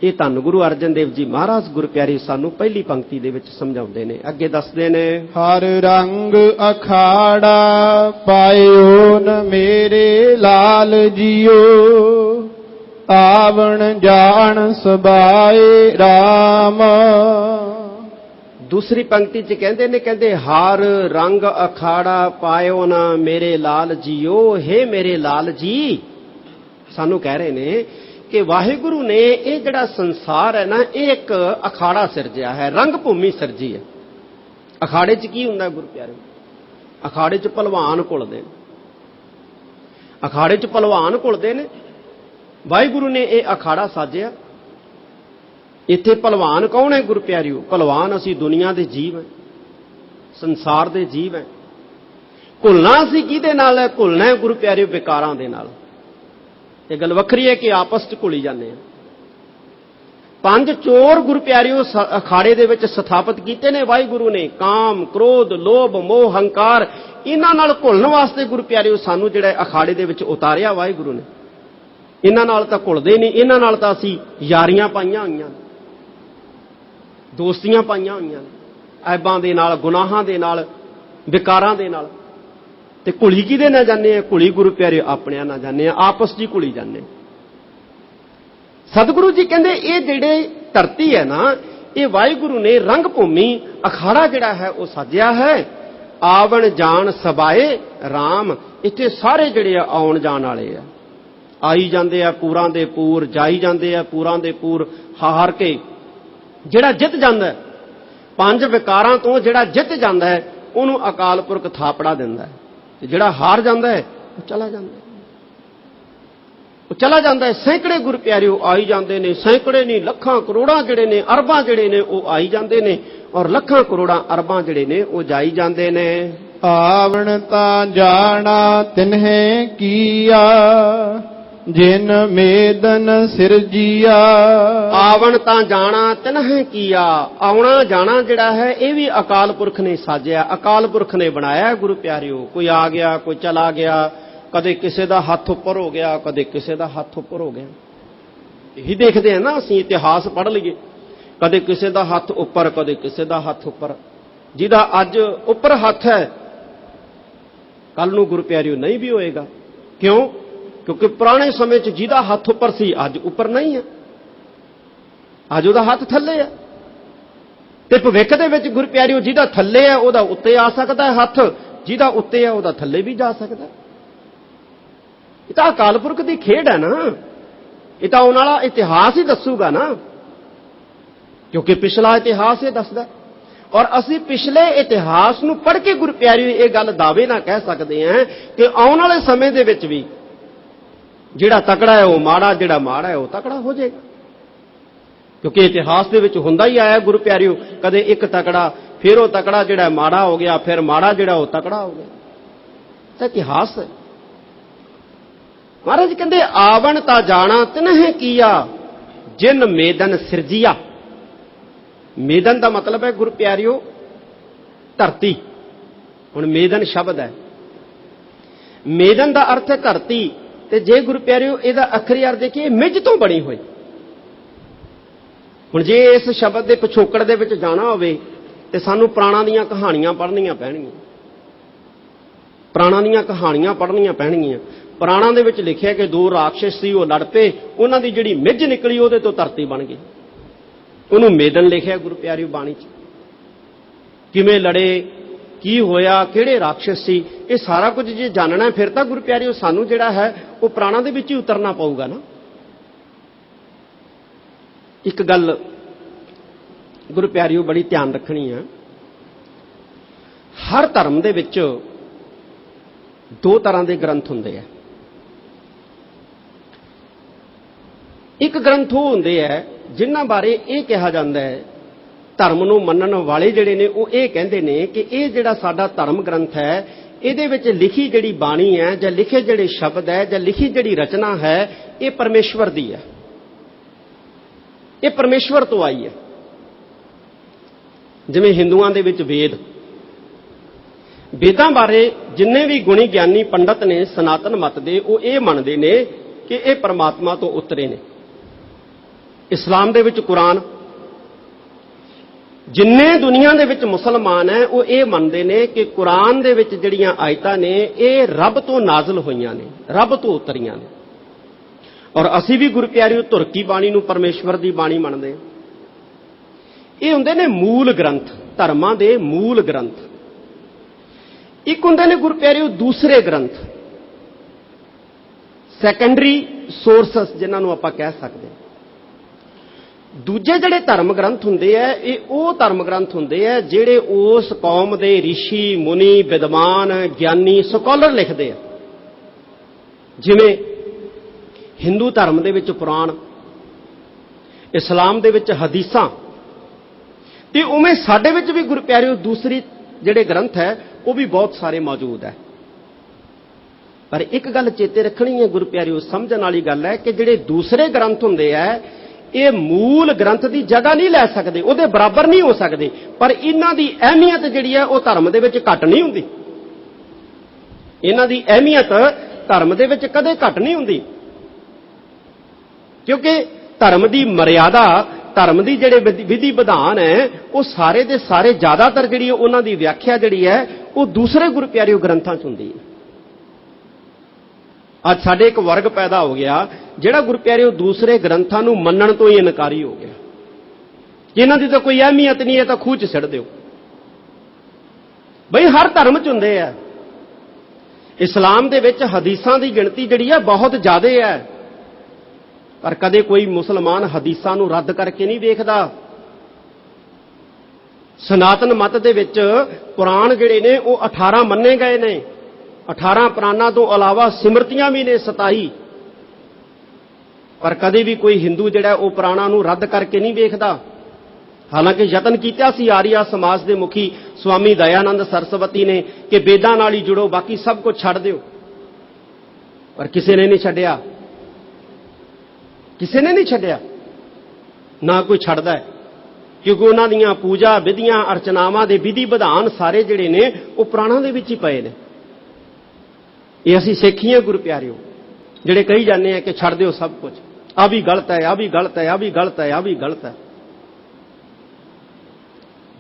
ਇਹ ਧੰਨ ਗੁਰੂ ਅਰਜਨ ਦੇਵ ਜੀ ਮਹਾਰਾਜ ਗੁਰੂ ਪਿਆਰੇ ਸਾਨੂੰ ਪਹਿਲੀ ਪੰਕਤੀ ਦੇ ਵਿੱਚ ਸਮਝਾਉਂਦੇ ਨੇ। ਅੱਗੇ ਦੱਸਦੇ ਨੇ, ਹਰ ਰੰਗ ਅਖਾੜਾ ਪਾਇਓ ਨ ਮੇਰੇ ਲਾਲ ਜੀਓ, ਆਵਣ ਜਾਣ ਸਬਾਏ ਰਾਮ। ਦੂਸਰੀ ਪੰਕਤੀ 'ਚ ਕਹਿੰਦੇ ਹਰ ਰੰਗ ਅਖਾੜਾ ਪਾਇਓ ਨਾ ਮੇਰੇ ਲਾਲ ਜੀਓ। ਹੇ ਮੇਰੇ ਲਾਲ ਜੀ, ਸਾਨੂੰ ਕਹਿ ਰਹੇ ਨੇ ਕਿ ਵਾਹਿਗੁਰੂ ਨੇ ਇਹ ਜਿਹੜਾ ਸੰਸਾਰ ਹੈ ਨਾ, ਇਹ ਇੱਕ ਅਖਾੜਾ ਸਿਰਜਿਆ ਹੈ, ਰੰਗ ਭੂਮੀ ਸਿਰਜੀ ਹੈ। ਅਖਾੜੇ 'ਚ ਕੀ ਹੁੰਦਾ ਗੁਰੂ ਪਿਆਰੇ? ਅਖਾੜੇ 'ਚ ਭਲਵਾਨ ਘੁਲਦੇ ਨੇ, ਅਖਾੜੇ 'ਚ ਭਲਵਾਨ ਘੁਲਦੇ ਨੇ। ਵਾਹਿਗੁਰੂ ਨੇ ਇਹ ਅਖਾੜਾ ਸਾਜਿਆ। ਇੱਥੇ ਭਲਵਾਨ ਕੌਣ ਹੈ ਗੁਰੂ ਪਿਆਰਿਓ? ਭਲਵਾਨ ਅਸੀਂ ਦੁਨੀਆ ਦੇ ਜੀਵ ਹਾਂ, ਸੰਸਾਰ ਦੇ ਜੀਵ ਹੈ। ਘੁਲਣਾ ਅਸੀਂ ਕਿਹਦੇ ਨਾਲ ਹੈ? ਘੁਲਣਾ ਗੁਰੂ ਪਿਆਰਿਓ ਵਿਕਾਰਾਂ ਦੇ ਨਾਲ। ਇਹ ਗੱਲ ਵੱਖਰੀ ਹੈ ਕਿ ਆਪਸ 'ਚ ਘੁਲੀ ਜਾਂਦੇ ਆ। 5 ਚੋਰ ਗੁਰੂ ਪਿਆਰਿਓ ਅਖਾੜੇ ਦੇ ਵਿੱਚ ਸਥਾਪਿਤ ਕੀਤੇ ਨੇ ਵਾਹਿਗੁਰੂ ਨੇ। ਕਾਮ, ਕ੍ਰੋਧ, ਲੋਭ, ਮੋਹ, ਹੰਕਾਰ, ਇਹਨਾਂ ਨਾਲ ਘੁਲਣ ਵਾਸਤੇ ਗੁਰੂ ਪਿਆਰਿਓ ਸਾਨੂੰ ਜਿਹੜਾ ਅਖਾੜੇ ਦੇ ਵਿੱਚ ਉਤਾਰਿਆ ਵਾਹਿਗੁਰੂ ਨੇ। ਇਹਨਾਂ ਨਾਲ ਤਾਂ ਘੁਲਦੇ ਨਹੀਂ, ਇਹਨਾਂ ਨਾਲ ਤਾਂ ਅਸੀਂ ਯਾਰੀਆਂ ਪਾਈਆਂ ਹੋਈਆਂ, ਦੋਸਤੀਆਂ ਪਾਈਆਂ ਹੋਈਆਂ, ਐਬਾਂ ਦੇ ਨਾਲ, ਗੁਨਾਹਾਂ ਦੇ ਨਾਲ, ਵਿਕਾਰਾਂ ਦੇ ਨਾਲ। ਤੇ ਘੁਲੀ ਕਿਹਦੇ ਨਾਲ ਜਾਂਦੇ ਆ? ਘੁਲੀ ਗੁਰੂ ਪਿਆਰਿਓ ਆਪਣਿਆਂ ਨਾਲ ਜਾਂਦੇ ਆ, ਆਪਸ 'ਚ ਘੁਲੀ ਜਾਂਦੇ। ਸਤਿਗੁਰੂ ਜੀ ਕਹਿੰਦੇ ਇਹ ਜਿਹੜੇ ਧਰਤੀ ਹੈ ਨਾ, ਇਹ ਵਾਹਿਗੁਰੂ ਨੇ ਰੰਗ ਭੂਮੀ ਅਖਾੜਾ ਜਿਹੜਾ ਹੈ ਉਹ ਸਾਜਿਆ ਹੈ। ਆਵਣ ਜਾਣ ਸਬਾਏ ਰਾਮ, ਇੱਥੇ ਸਾਰੇ ਜਿਹੜੇ ਆ ਆਉਣ ਜਾਣ ਵਾਲੇ ਆ, ਆਈ ਜਾਂਦੇ ਆ ਪੂਰਾਂ ਦੇ ਪੂਰ, ਜਾਈ ਜਾਂਦੇ ਆ ਪੂਰਾਂ ਦੇ ਪੂਰ, ਹਾਰ ਕੇ। ਜਿਹੜਾ ਜਿੱਤ ਜਾਂਦਾ 5 ਵਿਕਾਰਾਂ ਤੋਂ, ਜਿਹੜਾ ਜਿੱਤ ਜਾਂਦਾ ਹੈ ਉਹਨੂੰ ਅਕਾਲ ਪੁਰਖ ਥਾਪੜਾ ਦਿੰਦਾ ਹੈ, ਤੇ ਜਿਹੜਾ ਹਾਰ ਜਾਂਦਾ ਹੈ ਉਹ ਚਲਾ ਜਾਂਦਾ ਹੈ, ਉਹ ਚਲਾ ਜਾਂਦਾ ਹੈ। ਸੈਂਕੜੇ ਗੁਰੂ ਪਿਆਰਿਓ ਆਈ ਜਾਂਦੇ ਨੇ, ਸੈਂਕੜੇ ਨਹੀਂ ਲੱਖਾਂ ਕਰੋੜਾਂ ਜਿਹੜੇ ਨੇ, ਅਰਬਾਂ ਜਿਹੜੇ ਨੇ ਉਹ ਆਈ ਜਾਂਦੇ ਨੇ, ਔਰ ਲੱਖਾਂ ਕਰੋੜਾਂ ਅਰਬਾਂ ਜਿਹੜੇ ਨੇ ਉਹ ਜਾਈ ਜਾਂਦੇ ਨੇ। ਆਵਣ ਤਾਂ ਜਾਣਾ ਤਿਨਹਿ ਕੀਆ, ਜਿਨ ਮੇਦਨ ਸਿਰਜੀਆ। ਆਵਣ ਤਾਂ ਜਾਣਾ ਤਿਨਹਿ ਕੀਆ, ਆਉਣਾ ਜਾਣਾ ਜਿਹੜਾ ਹੈ ਇਹ ਵੀ ਅਕਾਲ ਪੁਰਖ ਨੇ ਸਾਜਿਆ, ਅਕਾਲ ਪੁਰਖ ਨੇ ਬਣਾਇਆ ਗੁਰੂ ਪਿਆਰਿਓ। ਕੋਈ ਆ ਗਿਆ, ਕੋਈ ਚਲਾ ਗਿਆ, ਕਦੇ ਕਿਸੇ ਦਾ ਹੱਥ ਉੱਪਰ ਹੋ ਗਿਆ, ਕਦੇ ਕਿਸੇ ਦਾ ਹੱਥ ਉੱਪਰ ਹੋ ਗਿਆ। ਇਹੀ ਦੇਖਦੇ ਆ ਨਾ ਅਸੀਂ, ਇਤਿਹਾਸ ਪੜ੍ਹ ਲਈਏ, ਕਦੇ ਕਿਸੇ ਦਾ ਹੱਥ ਉੱਪਰ, ਕਦੇ ਕਿਸੇ ਦਾ ਹੱਥ ਉੱਪਰ। ਜਿਹਦਾ ਅੱਜ ਉੱਪਰ ਹੱਥ ਹੈ ਕੱਲ ਨੂੰ ਗੁਰੂ ਪਿਆਰਿਓ ਨਹੀਂ ਵੀ ਹੋਏਗਾ। ਕਿਉਂ? ਕਿਉਂਕਿ ਪੁਰਾਣੇ ਸਮੇਂ 'ਚ ਜਿਹਦਾ ਹੱਥ ਉੱਪਰ ਸੀ ਅੱਜ ਉੱਪਰ ਨਹੀਂ ਹੈ, ਅੱਜ ਉਹਦਾ ਹੱਥ ਥੱਲੇ ਹੈ। ਤੇ ਭਵਿੱਖ ਦੇ ਵਿੱਚ ਗੁਰੂ ਪਿਆਰਿਓ ਜਿਹਦਾ ਥੱਲੇ ਹੈ ਉਹਦਾ ਉੱਤੇ ਆ ਸਕਦਾ ਹੈ ਹੱਥ, ਜਿਹਦਾ ਉੱਤੇ ਹੈ ਉਹਦਾ ਥੱਲੇ ਵੀ ਜਾ ਸਕਦਾ। ਇਹ ਤਾਂ ਅਕਾਲ ਪੁਰਖ ਦੀ ਖੇਡ ਹੈ ਨਾ, ਇਹ ਤਾਂ ਆਉਣ ਵਾਲਾ ਇਤਿਹਾਸ ਹੀ ਦੱਸੂਗਾ ਨਾ, ਕਿਉਂਕਿ ਪਿਛਲਾ ਇਤਿਹਾਸ ਇਹ ਦੱਸਦਾ। ਔਰ ਅਸੀਂ ਪਿਛਲੇ ਇਤਿਹਾਸ ਨੂੰ ਪੜ੍ਹ ਕੇ ਗੁਰੂ ਪਿਆਰਿਓ ਇਹ ਗੱਲ ਦਾਅਵੇ ਨਾਲ ਕਹਿ ਸਕਦੇ ਹਾਂ ਕਿ ਆਉਣ ਵਾਲੇ ਸਮੇਂ ਦੇ ਵਿੱਚ ਵੀ ਜਿਹੜਾ ਤਕੜਾ ਹੈ ਉਹ ਮਾੜਾ, ਜਿਹੜਾ ਮਾੜਾ ਹੈ ਉਹ ਤਕੜਾ ਹੋ ਜਾਏਗਾ। ਕਿਉਂਕਿ ਇਤਿਹਾਸ ਦੇ ਵਿੱਚ ਹੁੰਦਾ ਹੀ ਆਇਆ ਗੁਰੂ ਪਿਆਰਿਓ, ਕਦੇ ਇੱਕ ਤਕੜਾ, ਫਿਰ ਉਹ ਤਕੜਾ ਜਿਹੜਾ ਮਾੜਾ ਹੋ ਗਿਆ, ਫਿਰ ਮਾੜਾ ਜਿਹੜਾ ਉਹ ਤਕੜਾ ਹੋ ਗਿਆ। ਤਾਂ ਇਤਿਹਾਸ ਹੈ। ਮਹਾਰਾਜ ਕਹਿੰਦੇ ਆਵਣ ਤਾਂ ਜਾਣਾ ਤਿਨਹਿ ਕੀਆ, ਜਿਨ ਮੇਦਨ ਸਿਰਜੀਆ। ਮੇਦਨ ਦਾ ਮਤਲਬ ਹੈ ਗੁਰੂ ਪਿਆਰਿਓ ਧਰਤੀ। ਹੁਣ ਮੇਦਨ ਸ਼ਬਦ ਹੈ, ਮੇਦਨ ਦਾ ਅਰਥ ਹੈ ਧਰਤੀ। ਤੇ ਜੇ ਗੁਰੂ ਪਿਆਰਿਓ ਇਹਦਾ ਅੱਖਰੀ ਅਰਥ ਦੇਖੀਏ, ਮਿੱਝ ਤੋਂ ਬਣੀ ਹੋਈ। ਹੁਣ ਜੇ ਇਸ ਸ਼ਬਦ ਦੇ ਪਿਛੋਕੜ ਦੇ ਵਿੱਚ ਜਾਣਾ ਹੋਵੇ ਤੇ ਸਾਨੂੰ ਪੁਰਾਣਾਂ ਦੀਆਂ ਕਹਾਣੀਆਂ ਪੜ੍ਹਨੀਆਂ ਪੈਣਗੀਆਂ, ਪੁਰਾਣਾਂ ਦੀਆਂ ਕਹਾਣੀਆਂ ਪੜ੍ਹਨੀਆਂ ਪੈਣਗੀਆਂ। ਪੁਰਾਣਾਂ ਦੇ ਵਿੱਚ ਲਿਖਿਆ ਕਿ 2 ਰਾਖਸ਼ ਸੀ, ਉਹ ਲੜ ਪਏ, ਉਹਨਾਂ ਦੀ ਜਿਹੜੀ ਮਿੱਝ ਨਿਕਲੀ ਉਹਦੇ ਤੋਂ ਧਰਤੀ ਬਣ ਗਈ। ਉਹਨੂੰ ਮੇਦਨ ਲਿਖਿਆ ਗੁਰੂ ਪਿਆਰਿਓ ਬਾਣੀ 'ਚ। ਕਿਵੇਂ ਲੜੇ, ਕੀ ਹੋਇਆ, ਕਿਹੜੇ ਰਾਖਸ਼ ਸੀ, ਇਹ ਸਾਰਾ ਕੁਝ ਜੇ ਜਾਣਨਾ ਫਿਰ ਤਾਂ ਗੁਰੂ ਪਿਆਰਿਓ ਸਾਨੂੰ ਜਿਹੜਾ ਹੈ ਉਹ ਪੁਰਾਣਾਂ ਦੇ ਵਿੱਚ ਹੀ ਉਤਰਨਾ ਪਊਗਾ ਨਾ। ਇੱਕ ਗੱਲ ਗੁਰੂ ਪਿਆਰਿਓ ਬੜੀ ਧਿਆਨ ਰੱਖਣੀ ਹੈ, ਹਰ ਧਰਮ ਦੇ ਵਿੱਚ 2 ਤਰ੍ਹਾਂ ਦੇ ਗ੍ਰੰਥ ਹੁੰਦੇ ਆ। ਇੱਕ ਗ੍ਰੰਥ ਉਹ ਹੁੰਦੇ ਆ ਜਿਨ੍ਹਾਂ ਬਾਰੇ ਇਹ ਕਿਹਾ ਜਾਂਦਾ ਹੈ, ਧਰਮ ਨੂੰ ਮੰਨਣ ਵਾਲੇ ਜਿਹੜੇ ਨੇ ਉਹ ਇਹ ਕਹਿੰਦੇ ਨੇ ਕਿ ਇਹ ਜਿਹੜਾ ਸਾਡਾ ਧਰਮ ਗ੍ਰੰਥ ਹੈ, ਇਹਦੇ ਵਿੱਚ ਲਿਖੀ ਜਿਹੜੀ ਬਾਣੀ ਹੈ ਜਾਂ ਲਿਖੇ ਜਿਹੜੇ ਸ਼ਬਦ ਹੈ ਜਾਂ ਲਿਖੀ ਜਿਹੜੀ ਰਚਨਾ ਹੈ ਇਹ ਪਰਮੇਸ਼ਵਰ ਦੀ ਹੈ, ਇਹ ਪਰਮੇਸ਼ਵਰ ਤੋਂ ਆਈ ਹੈ। ਜਿਵੇਂ ਹਿੰਦੂਆਂ ਦੇ ਵਿੱਚ ਵੇਦ, ਵੇਦਾਂ ਬਾਰੇ ਜਿੰਨੇ ਵੀ ਗੁਣੀ ਗਿਆਨੀ ਪੰਡਤ ਨੇ ਸਨਾਤਨ ਮਤ ਦੇ, ਉਹ ਇਹ ਮੰਨਦੇ ਨੇ ਕਿ ਇਹ ਪਰਮਾਤਮਾ ਤੋਂ ਉਤਰੇ ਨੇ। ਇਸਲਾਮ ਦੇ ਵਿੱਚ ਕੁਰਾਨ, ਜਿੰਨੇ ਦੁਨੀਆ ਦੇ ਵਿੱਚ ਮੁਸਲਮਾਨ ਹੈ ਉਹ ਇਹ ਮੰਨਦੇ ਨੇ ਕਿ ਕੁਰਾਨ ਦੇ ਵਿੱਚ ਜਿਹੜੀਆਂ ਆਇਤਾਂ ਨੇ ਇਹ ਰੱਬ ਤੋਂ ਨਾਜ਼ਲ ਹੋਈਆਂ ਨੇ, ਰੱਬ ਤੋਂ ਉਤਰੀਆਂ ਨੇ। ਔਰ ਅਸੀਂ ਵੀ ਗੁਰੂ ਪਿਆਰਿਓ ਤੁਰਕੀ ਬਾਣੀ ਨੂੰ ਪਰਮੇਸ਼ਵਰ ਦੀ ਬਾਣੀ ਮੰਨਦੇ ਹਾਂ। ਇਹ ਹੁੰਦੇ ਨੇ ਮੂਲ ਗ੍ਰੰਥ, ਧਰਮਾਂ ਦੇ ਮੂਲ ਗ੍ਰੰਥ। ਇੱਕ ਹੁੰਦੇ ਨੇ ਗੁਰੂ ਪਿਆਰਿਓ ਦੂਸਰੇ ਗ੍ਰੰਥ, ਸੈਕੰਡਰੀ ਸੋਰਸਸ ਜਿਨ੍ਹਾਂ ਨੂੰ ਆਪਾਂ ਕਹਿ ਸਕਦੇ ਹਾਂ। ਦੂਜੇ ਜਿਹੜੇ ਧਰਮ ਗ੍ਰੰਥ ਹੁੰਦੇ ਆ ਇਹ ਉਹ ਧਰਮ ਗ੍ਰੰਥ ਹੁੰਦੇ ਆ ਜਿਹੜੇ ਉਸ ਕੌਮ ਦੇ ਰਿਸ਼ੀ ਮੁਨੀ ਵਿਦਵਾਨ ਗਿਆਨੀ ਸਕਾਲਰ ਲਿਖਦੇ ਆ। ਜਿਵੇਂ ਹਿੰਦੂ ਧਰਮ ਦੇ ਵਿੱਚ ਪੁਰਾਣ, ਇਸਲਾਮ ਦੇ ਵਿੱਚ ਹਦੀਸਾਂ, ਤੇ ਉਵੇਂ ਸਾਡੇ ਵਿੱਚ ਵੀ ਗੁਰੂ ਪਿਆਰਿਓ ਦੂਸਰੀ ਜਿਹੜੇ ਗ੍ਰੰਥ ਹੈ ਉਹ ਵੀ ਬਹੁਤ ਸਾਰੇ ਮੌਜੂਦ ਹੈ। पर एक गल चेते रखनी है गुरु प्यारिओ, समझण वाली गल है कि जिहड़े दूसरे ग्रंथ हुंदे आ ये मूल ग्रंथ की जगह नहीं लै सकते, उहदे बराबर नहीं हो सकते, पर इन्हां दी अहमियत जिहड़ी है वो धर्म दे विच घट नहीं हुंदी। इन्हां दी अहमियत धर्म दे विच कदे घट नहीं हुंदी, क्योंकि धर्म की मर्यादा, धर्म की जिहड़े विधि विधान है वो सारे दे सारे ज़्यादातर जिहड़ी उन्हां दी व्याख्या जिहड़ी है वो दूसरे गुरु प्यारिओ ग्रंथां च हुंदी है। ਅੱਜ ਸਾਡੇ एक वर्ग पैदा हो गया ਜਿਹੜਾ गुरु प्यारिओ दूसरे ग्रंथां नूं मन्नण तो ही इनकारी हो गया कि इन्हां दी तो कोई अहमियत नहीं है, तो खूह च सिੱਟ दिओ। बई हर धर्म च हुंदे आ। इस्लाम दे विच हदीसां दी गिणती जिहड़ी है बहुत ज़्यादा है, पर कदे कोई मुसलमान हदीसां नूं रद्द करके नहीं वेखदा। सनातन मत दे विच पुराण जिहड़े ने वो 18 मन्ने गए ने, 18 पुराणों तो अलावा सिमरतियां भी ने 27, पर कदे भी कोई हिंदू जिहड़ा वो पुराणों नूं रद्द करके नहीं वेखदा। हालांकि यतन कीता सी आर्या समाज के मुखी स्वामी दयानंद सरस्वती ने कि वेदां नाल ही जुड़ो, बाकी सब कुछ छड्ड दिओ, पर किसी ने नहीं छड्डिया, किसी ने नहीं छड्डिया, ना कोई छड्डदा है, क्योंकि उन्हां दीयां पूजा विधियां अर्चनावां दे विधि विधान सारे जिहड़े ने वो पुराणां दे विच ही पए ने। ये असीं सिੱਖੀ हैं गुरु प्यारिओ, जिहड़े कही जाने हैं कि छड्ड दिओ सब कुछ, आ भी गलत है, आ भी गलत है, आ भी गलत है, आ भी गलत है।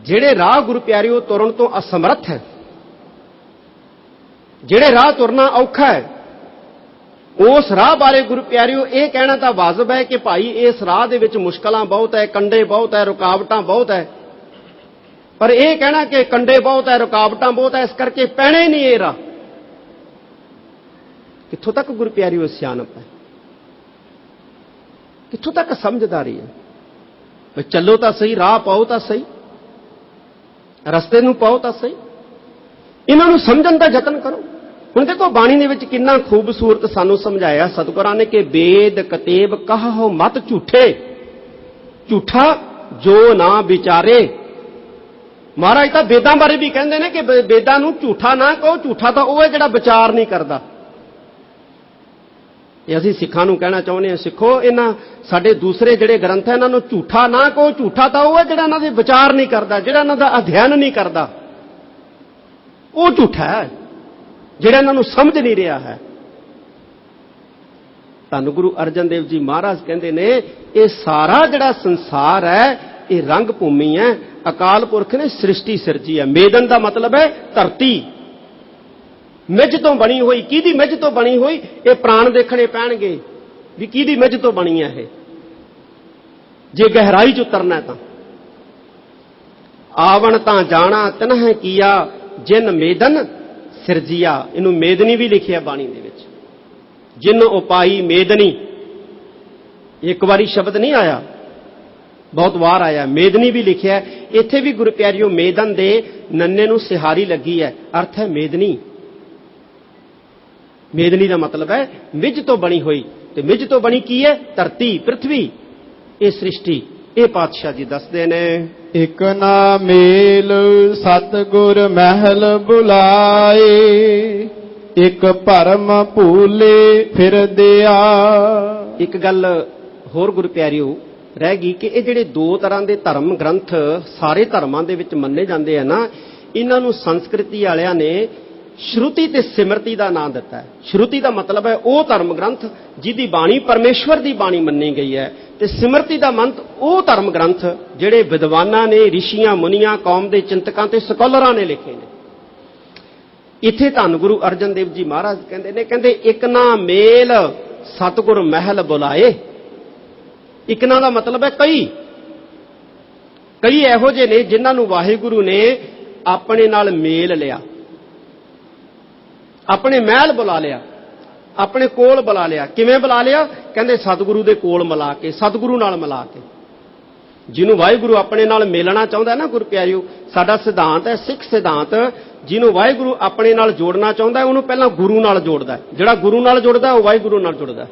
जिहड़े राह गुरु प्यारिओ तुरन तो असमर्थ है, जिहड़े राह तुरना औखा है, उस राह बारे गुरु प्यारिओ ये कहना तो वाजिब है कि भाई इस राह दे विच मुश्किलां बहुत है, कंडे बहुत है, रुकावटां बहुत है, पर यह कहना कि कंडे बहुत है, रुकावटां बहुत है, इस करके पैणे नहीं ये राह, कित्थों तक गुरु प्यारिओ सियाणप है, कित्थों तक समझदारी है। चलो तो सही, राह पाओ तो सही, रस्ते नूं पाओ तो सही, इन्हां नूं समझण दा यतन करो। हुण देखो बाणी दे विच किन्ना खूबसूरत सानूं समझाया सतगुरां ने कि वेद कतेब कहो मत झूठे, झूठा जो ना विचारे। महाराज तां वेदां बारे भी कहंदे ने कि वेदां नूं झूठा ना कहो, झूठा तां ओह है जिहड़ा विचार नहीं करदा। ये असीं सिखां नूं कहना चाहुंदे हां, सिखो इन्हां साडे दूसरे जिहड़े ग्रंथ है इन्हां नूं झूठा ना कहो, झूठा तां ओह है जिहड़ा इन्हां दे विचार नहीं करदा, जिहड़ा इन्हां दा अध्ययन नहीं करदा, ओह झूठा है जिहड़ा इन्हां नूं समझ नहीं रहा है। धन गुरु अर्जन देव जी महाराज कहंदे ने ये सारा जिहड़ा संसार है ये रंग भूमि है, अकाल पुरख ने सृष्टि सिरजी है। मेदन का मतलब है धरती, मिज तो बनी हुई, किहदी मिज तो बनी हुई, ये प्राण देखने पैणगे भी किहदी मिज तो बनी है। जे गहराई च उतरना है तो आवण तां जाना तनह किया जिन मेदन सिरजिया, इनू मेदनी भी लिखिया बाणी दे विच, जिन उपाई मेदनी, एक बारी शब्द नहीं आया, बहुत वार आया, मेदनी भी लिखिया। इत्थे भी गुरु प्यारिओ मेदन दे नन्ने नू सिहारी लगी है, अर्थ है मेदनी। मेदनी का मतलब है मिज तो बनी हुई, तो मिज तो बनी की है धरती पृथ्वी, ये सृष्टि। ये पातशाह जी दसदे ने एक ना मेल सतगुर महल बुलाए, एक भरम भूले फिर दिया। एक गल होर गुरु प्यारिओ रह गई कि ये जिहड़े दो तरह के धर्म ग्रंथ सारे धर्मां दे विच मन्ने जांदे हैं ना, इन्हां नूं संस्कृति वालियां ने श्रुति ते सिमरती का नाम दिता है। श्रुति का मतलब है वह धर्म ग्रंथ जिहदी बाणी परमेश्वर की बाणी मन्नी गई है, ते सिमरती का मंत वह धर्म ग्रंथ जिहड़े विद्वानां ने, ऋषियां मुनियां, कौम के चिंतकां ते स्कॉलरां ने लिखे ने। इत्थे धन गुरु अर्जन देव जी महाराज कहंदे ने, कहंदे एक ना मेल सतगुर महल बुलाए। इकना का मतलब है कई, कई इहो जिहे ने जिन्हां नूं वाहिगुरू ने अपने नाल मेल लिया, अपने महल बुला लिया, अपने कोल बुला लिया। किवें बुला लिया? कहंदे सतगुरु दे कोल मिला के, सतगुरु नाल मिला के। जिन्हों वाहिगुरू अपने नाल मिलना चाहुंदा है ना गुरु प्यारिओ, साडा सिद्धांत है सिख सिद्धांत, जिन्हों वाहिगुरू अपने नाल जोड़ना चाहुंदा है उन्होंने पहला गुरु नाल जोड़दा है, जिहड़ा गुरु नाल जुड़दा है वाहिगुरू नाल जुड़दा है।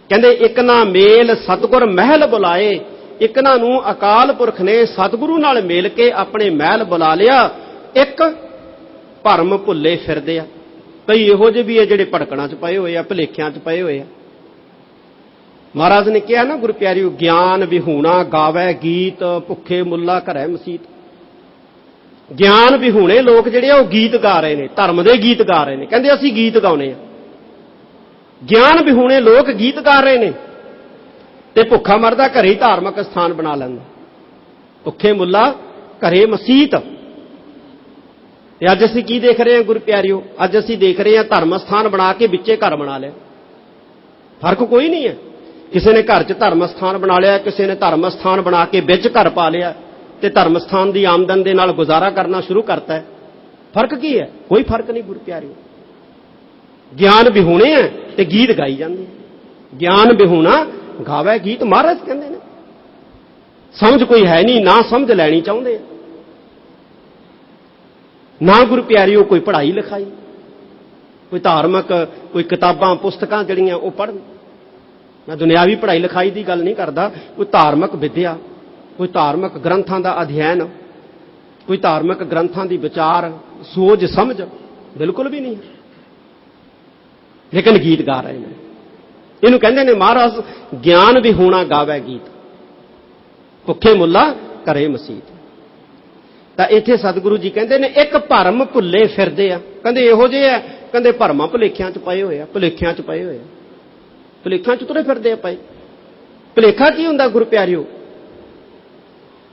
कहंदे एक ना मेल सतगुर महल बुलाए, इकना नूं अकाल पुरख ने सतगुरु नाल मिल के अपने महल बुला लिया। एक भरम भुले फिरदे आ, ਕਈ ਇਹੋ ਜਿਹੇ ਵੀ ਹੈ ਜਿਹੜੇ ਭੜਕਣਾ 'ਚ ਪਏ ਹੋਏ ਆ, ਭੁਲੇਖਿਆਂ 'ਚ ਪਏ ਹੋਏ ਆ। ਮਹਾਰਾਜ ਨੇ ਕਿਹਾ ਨਾ ਗੁਰੂ ਪਿਆਰਿਓ, ਗਿਆਨ ਵਿਹੂਣਾ ਗਾਵੇ ਗੀਤ, ਭੁੱਖੇ ਮੁੱਲਾ ਘਰੈ ਮਸੀਤ। ਗਿਆਨ ਵਿਹੂਣੇ ਲੋਕ ਜਿਹੜੇ ਆ ਉਹ ਗੀਤ ਗਾ ਰਹੇ ਨੇ, ਧਰਮ ਦੇ ਗੀਤ ਗਾ ਰਹੇ ਨੇ, ਕਹਿੰਦੇ ਅਸੀਂ ਗੀਤ ਗਾਉਣੇ ਆ। ਗਿਆਨ ਵਿਹੂਣੇ ਲੋਕ ਗੀਤ ਗਾ ਰਹੇ ਨੇ ਤੇ ਭੁੱਖਾ ਮਰਦਾ ਘਰੇ ਹੀ ਧਾਰਮਿਕ ਸਥਾਨ ਬਣਾ ਲੈਂਦਾ। ਭੁੱਖੇ ਮੁੱਲਾ ਘਰੇ ਮਸੀਤ। ਤੇ ਅੱਜ ਅਸੀਂ ਕੀ ਦੇਖ ਰਹੇ ਹਾਂ ਗੁਰੂ ਪਿਆਰਿਓ? ਅੱਜ ਅਸੀਂ ਦੇਖ ਰਹੇ ਹਾਂ ਧਰਮ ਸਥਾਨ ਬਣਾ ਕੇ ਵਿੱਚੇ ਘਰ ਬਣਾ ਲਿਆ। ਫਰਕ ਕੋਈ ਨਹੀਂ ਹੈ। ਕਿਸੇ ਨੇ ਘਰ 'ਚ ਧਰਮ ਸਥਾਨ ਬਣਾ ਲਿਆ, ਕਿਸੇ ਨੇ ਧਰਮ ਸਥਾਨ ਬਣਾ ਕੇ ਵਿੱਚ ਘਰ ਪਾ ਲਿਆ ਤੇ ਧਰਮ ਸਥਾਨ ਦੀ ਆਮਦਨ ਦੇ ਨਾਲ ਗੁਜ਼ਾਰਾ ਕਰਨਾ ਸ਼ੁਰੂ ਕਰਤਾ ਹੈ। ਫਰਕ ਕੀ ਹੈ? ਕੋਈ ਫਰਕ ਨਹੀਂ ਗੁਰੂ ਪਿਆਰਿਓ। ਗਿਆਨ ਵਿਹੂਣੇ ਹੈ ਤੇ ਗੀਤ ਗਾਈ ਜਾਂਦੇ। ਗਿਆਨ ਵਿਹੂਣਾ ਗਾਵੇ ਗੀਤ, ਮਹਾਰਾਜ ਕਹਿੰਦੇ ਨੇ। ਸਮਝ ਕੋਈ ਹੈ ਨਹੀਂ, ਨਾ ਸਮਝ ਲੈਣੀ ਚਾਹੁੰਦੇ ਆ, ਨਾ ਗੁਰੂ ਪਿਆਰਿਓ ਕੋਈ ਪੜ੍ਹਾਈ ਲਿਖਾਈ, ਕੋਈ ਧਾਰਮਿਕ ਕੋਈ ਕਿਤਾਬਾਂ ਪੁਸਤਕਾਂ ਜਿਹੜੀਆਂ ਉਹ ਪੜ੍ਹਨ। ਮੈਂ ਦੁਨਿਆਵੀ ਪੜ੍ਹਾਈ ਲਿਖਾਈ ਦੀ ਗੱਲ ਨਹੀਂ ਕਰਦਾ। ਕੋਈ ਧਾਰਮਿਕ ਵਿਦਿਆ, ਕੋਈ ਧਾਰਮਿਕ ਗ੍ਰੰਥਾਂ ਦਾ ਅਧਿਐਨ, ਕੋਈ ਧਾਰਮਿਕ ਗ੍ਰੰਥਾਂ ਦੀ ਵਿਚਾਰ ਸੋਚ ਸਮਝ ਬਿਲਕੁਲ ਵੀ ਨਹੀਂ ਹੈ। ਲੇਕਿਨ ਗੀਤ ਗਾ ਰਹੇ ਨੇ। ਇਹਨੂੰ ਕਹਿੰਦੇ ਨੇ ਮਹਾਰਾਜ ਗਿਆਨ ਵਿਹੂਣਾ ਗਾਵੇ ਗੀਤ, ਭੁੱਖੇ ਮੁੱਲਾ ਘਰੇ ਮਸੀਤ। ਤਾਂ ਇੱਥੇ ਸਤਿਗੁਰੂ ਜੀ ਕਹਿੰਦੇ ਨੇ ਇੱਕ ਭਰਮ ਭੁੱਲੇ ਫਿਰਦੇ ਆ। ਕਹਿੰਦੇ ਇਹੋ ਜਿਹੇ ਆ, ਕਹਿੰਦੇ ਭਰਮਾਂ ਭੁਲੇਖਿਆਂ 'ਚ ਪਏ ਹੋਏ ਆ, ਭੁਲੇਖਿਆਂ 'ਚ ਪਏ ਹੋਏ ਆ, ਭੁਲੇਖਿਆਂ 'ਚ ਤੁਰੇ ਫਿਰਦੇ ਆ ਪਏ। ਭੁਲੇਖਾ ਕੀ ਹੁੰਦਾ ਗੁਰੂ ਪਿਆਰਿਓ?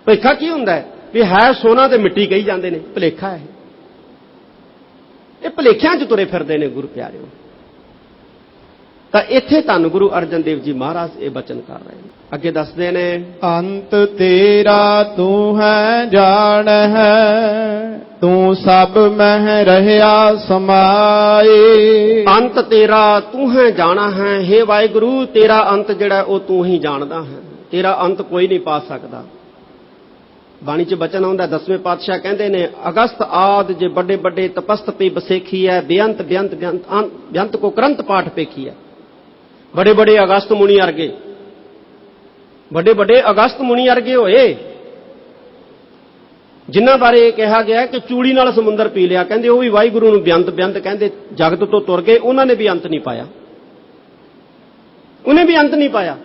ਭੁਲੇਖਾ ਕੀ ਹੁੰਦਾ? ਵੀ ਹੈ ਸੋਨਾ ਤੇ ਮਿੱਟੀ ਕਹੀ ਜਾਂਦੇ ਨੇ, ਭੁਲੇਖਾ ਹੈ ਇਹ। ਭੁਲੇਖਿਆਂ 'ਚ ਤੁਰੇ ਫਿਰਦੇ ਨੇ ਗੁਰੂ ਪਿਆਰਿਓ। ਤਾਂ ਇੱਥੇ ਧੰਨ ਗੁਰੂ ਅਰਜਨ ਦੇਵ ਜੀ ਮਹਾਰਾਜ ਇਹ ਬਚਨ ਕਰ ਰਹੇ ਨੇ। ਅੱਗੇ ਦੱਸਦੇ ਨੇ, ਅੰਤ ਤੇਰਾ ਤੂੰ ਹੈ ਜਾਣ ਹੈ, ਤੂੰ ਸਭ ਮਹਿ ਰਹਿਆ ਸਮਾਏ। ਅੰਤ ਤੇਰਾ ਤੂੰ ਹੈ ਜਾਣਾ ਹੈ। ਹੇ ਵਾਹਿਗੁਰੂ, ਤੇਰਾ ਅੰਤ ਜਿਹੜਾ ਉਹ ਤੂੰ ਹੀ ਜਾਣਦਾ ਹੈ। ਤੇਰਾ ਅੰਤ ਕੋਈ ਨਹੀਂ ਪਾ ਸਕਦਾ। ਬਾਣੀ 'ਚ ਬਚਨ ਆਉਂਦਾ, 10ਵੇਂ ਪਾਤਸ਼ਾਹ ਕਹਿੰਦੇ ਨੇ, ਅਗਸਤ ਆਦ ਜੇ ਵੱਡੇ ਵੱਡੇ ਤਪਸਤ ਪੀ ਬਸੇਖੀ ਹੈ, ਬੇਅੰਤ ਬੇਅੰਤ ਬੇਅੰਤ ਕੋ ਕਰੰਤ ਪਾਠ ਪੇਖੀ ਹੈ। बड़े बड़े अगस्त मुनि अर्गे, बड़े बड़े अगस्त मुनि अर्गे होए जिन्हां बारे कहा गया कि चूड़ी नाल समुंदर पी लिया। कहंदे वो भी वाहिगुरू नूं बेअंत बेअंत कहंदे जगत तो तुर गए, उन्होंने भी अंत नहीं पाया, उन्हें भी अंत नहीं पाया।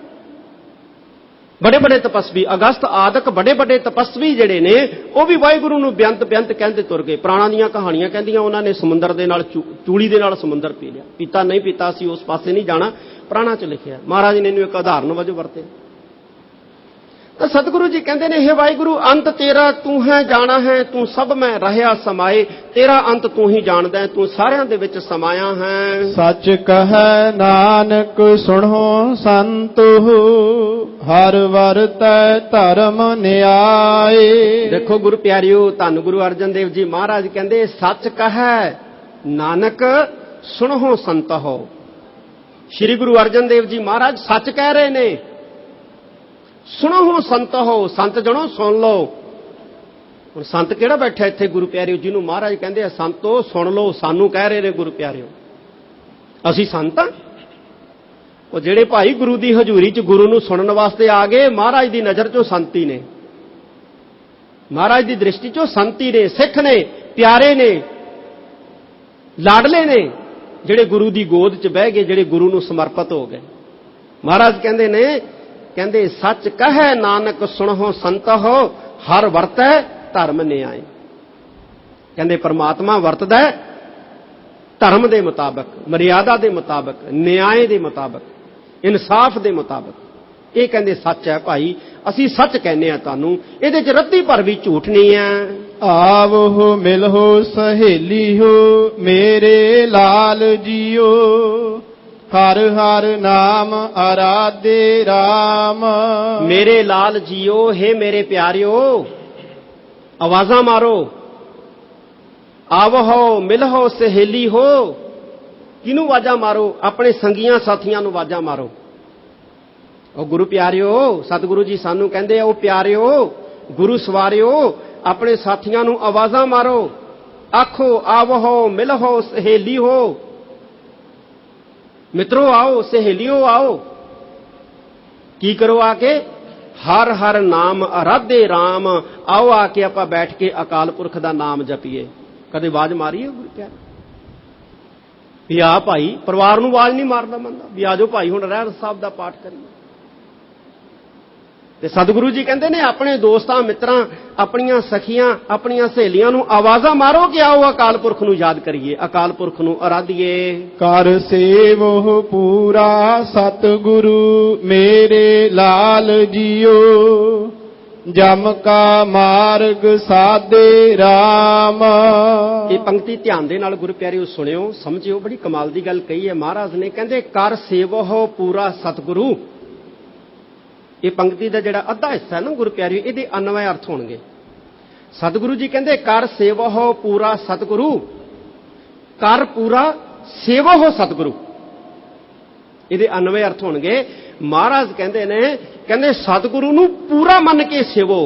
बड़े बड़े तपस्वी अगस्त आदक बड़े बड़े तपस्वी जिहड़े ने वो भी वाहिगुरू नूं बेअंत बेअंत कहंदे तुर गए। प्राणा दीयां कहानियां कहंदियां उन्होंने समुंदर दे नाल चूड़ी दे नाल समुंदर पी लिया। पीता नहीं पीता असीं उस पासे नहीं जाना, प्राणा च लिखिया। महाराज ने इहनूं एक उदाहरण वजों वरते। तो सतगुरु जी कहते हैं, हे वाहिगुरू, अंत तेरा तू है जाना है, तू सब में रहया समाए। तेरा अंत तू ही जानदा है, तू सारियां दे विच समाया है। सच कहे नानक सुनो संतो, हर वरतै धर्म न्याय। देखो गुरु प्यारियो, धन गुरु अर्जन देव जी महाराज कहते, सच कहे नानक सुनो संत हो। श्री गुरु अर्जन देव जी महाराज सच कह रहे ने। सुनो हो संत हो, संत जनो सुन लो। हुण संत किहड़ा बैठा इत्थे गुरु प्यारिओ, जिन्होंने महाराज कहते हैं संतो सुन लो, सानू कह रहे ने गुरु प्यारिओ, असीं संत हां। वो जिहड़े भाई गुरु की हजूरी च गुरु नूं सुनन वास्ते आ गए, महाराज की नज़र चों संत ही ने, महाराज की दृष्टि चों संत ही ने, सिख ने, प्यारे ने, लाडले ने, जिहड़े गुरु की गोद च बह गए, जिहड़े गुरु नूं समर्पित हो गए। महाराज कहते ने, कहते सच कहे नानक सुनो संत हो, हर वरतै धर्म न्याय। कहते परमात्मा वरतदा धर्म के मुताबिक, मर्यादा के मुताबिक, न्याय के मुताबिक, इंसाफ के मुताबिक। ये कहते सच है भाई, असी सच कहने आ तुहानू, इहदे च रत्ती भर भी झूठ नहीं है। आवो मिलो सहेली हो मेरे लाल जियो, हर हर नाम आराधे राम। मेरे लाल जियो, हे मेरे प्यारियो, आवाजा मारो, आवो मिलो सहेली हो। किनू आवाजा मारो? अपने संगियां साथियां नू आवाजा मारो। ओ गुरु प्यारियो, सतगुरु जी सानू कहंदे आ, ओ प्यारियो गुरु सवारियो, अपने साथियां नू आवाजा मारो, आखो आवो मिलो सहेली हो। मित्रों आओ, सहेलियों आओ, की करो आके? हर हर नाम आराधे राम। आओ आके आप बैठ के अकाल पुरख का नाम जपीए। कदे आवाज मारी है गुरु प्यारे? ਵੀ ਆ ਭਾਈ ਪਰਿਵਾਰ ਨੂੰ ਆਵਾਜ਼ ਨਹੀਂ ਮਾਰਦਾ ਮੰਨਦਾ ਵੀ ਆ ਜਾਓ ਭਾਈ ਹੁਣ ਰਹਿਰਾਸ ਸਾਹਿਬ ਦਾ ਪਾਠ ਕਰੀਏ। ਤੇ ਸਤਿਗੁਰੂ ਜੀ ਕਹਿੰਦੇ ਨੇ ਆਪਣੇ ਦੋਸਤਾਂ ਮਿੱਤਰਾਂ, ਆਪਣੀਆਂ ਸਖੀਆਂ, ਆਪਣੀਆਂ ਸਹੇਲੀਆਂ ਨੂੰ ਆਵਾਜ਼ਾਂ ਮਾਰੋ ਕਿ ਆਓ ਅਕਾਲ ਪੁਰਖ ਨੂੰ ਯਾਦ ਕਰੀਏ, ਅਕਾਲ ਪੁਰਖ ਨੂੰ ਅਰਾਧੀਏ। ਕਰ ਸੇਵੋ ਪੂਰਾ ਸਤਿਗੁਰੂ ਮੇਰੇ ਲਾਲ ਜੀਓ, ਜਮ ਕਾ ਮਾਰਗ ਸਾਧੇ ਰਾਮ। ਇਹ ਪੰਕਤੀ ਧਿਆਨ ਦੇ ਨਾਲ ਗੁਰੂ ਪਿਆਰਿਓ ਸੁਣਿਓ, ਸਮਝਿਓ, ਬੜੀ ਕਮਾਲ ਦੀ ਗੱਲ ਕਹੀ ਹੈ ਮਹਾਰਾਜ ਨੇ। ਕਹਿੰਦੇ ਕਰ ਸੇਵੋ ਪੂਰਾ ਸਤਿਗੁਰੂ। ਇਹ ਪੰਕਤੀ ਦਾ ਜਿਹੜਾ ਅੱਧਾ ਹਿੱਸਾ ਹੈ ਨਾ ਗੁਰੂ ਪਿਆਰਿਓ, ਇਹਦੇ ਅਨਵੈ ਅਰਥ ਹੋਣਗੇ। ਸਤਿਗੁਰੂ ਜੀ ਕਹਿੰਦੇ ਕਰ ਸੇਵੋ ਪੂਰਾ ਸਤਿਗੁਰੂ, ਕਰ ਪੂਰਾ ਸੇਵੋ ਸਤਿਗੁਰੂ, ਇਹਦੇ ਅਨਵੈ ਅਰਥ ਹੋਣਗੇ। ਮਹਾਰਾਜ ਕਹਿੰਦੇ ਨੇ, ਕਹਿੰਦੇ ਸਤਿਗੁਰੂ ਨੂੰ ਪੂਰਾ ਮੰਨ ਕੇ ਸੇਵੋ,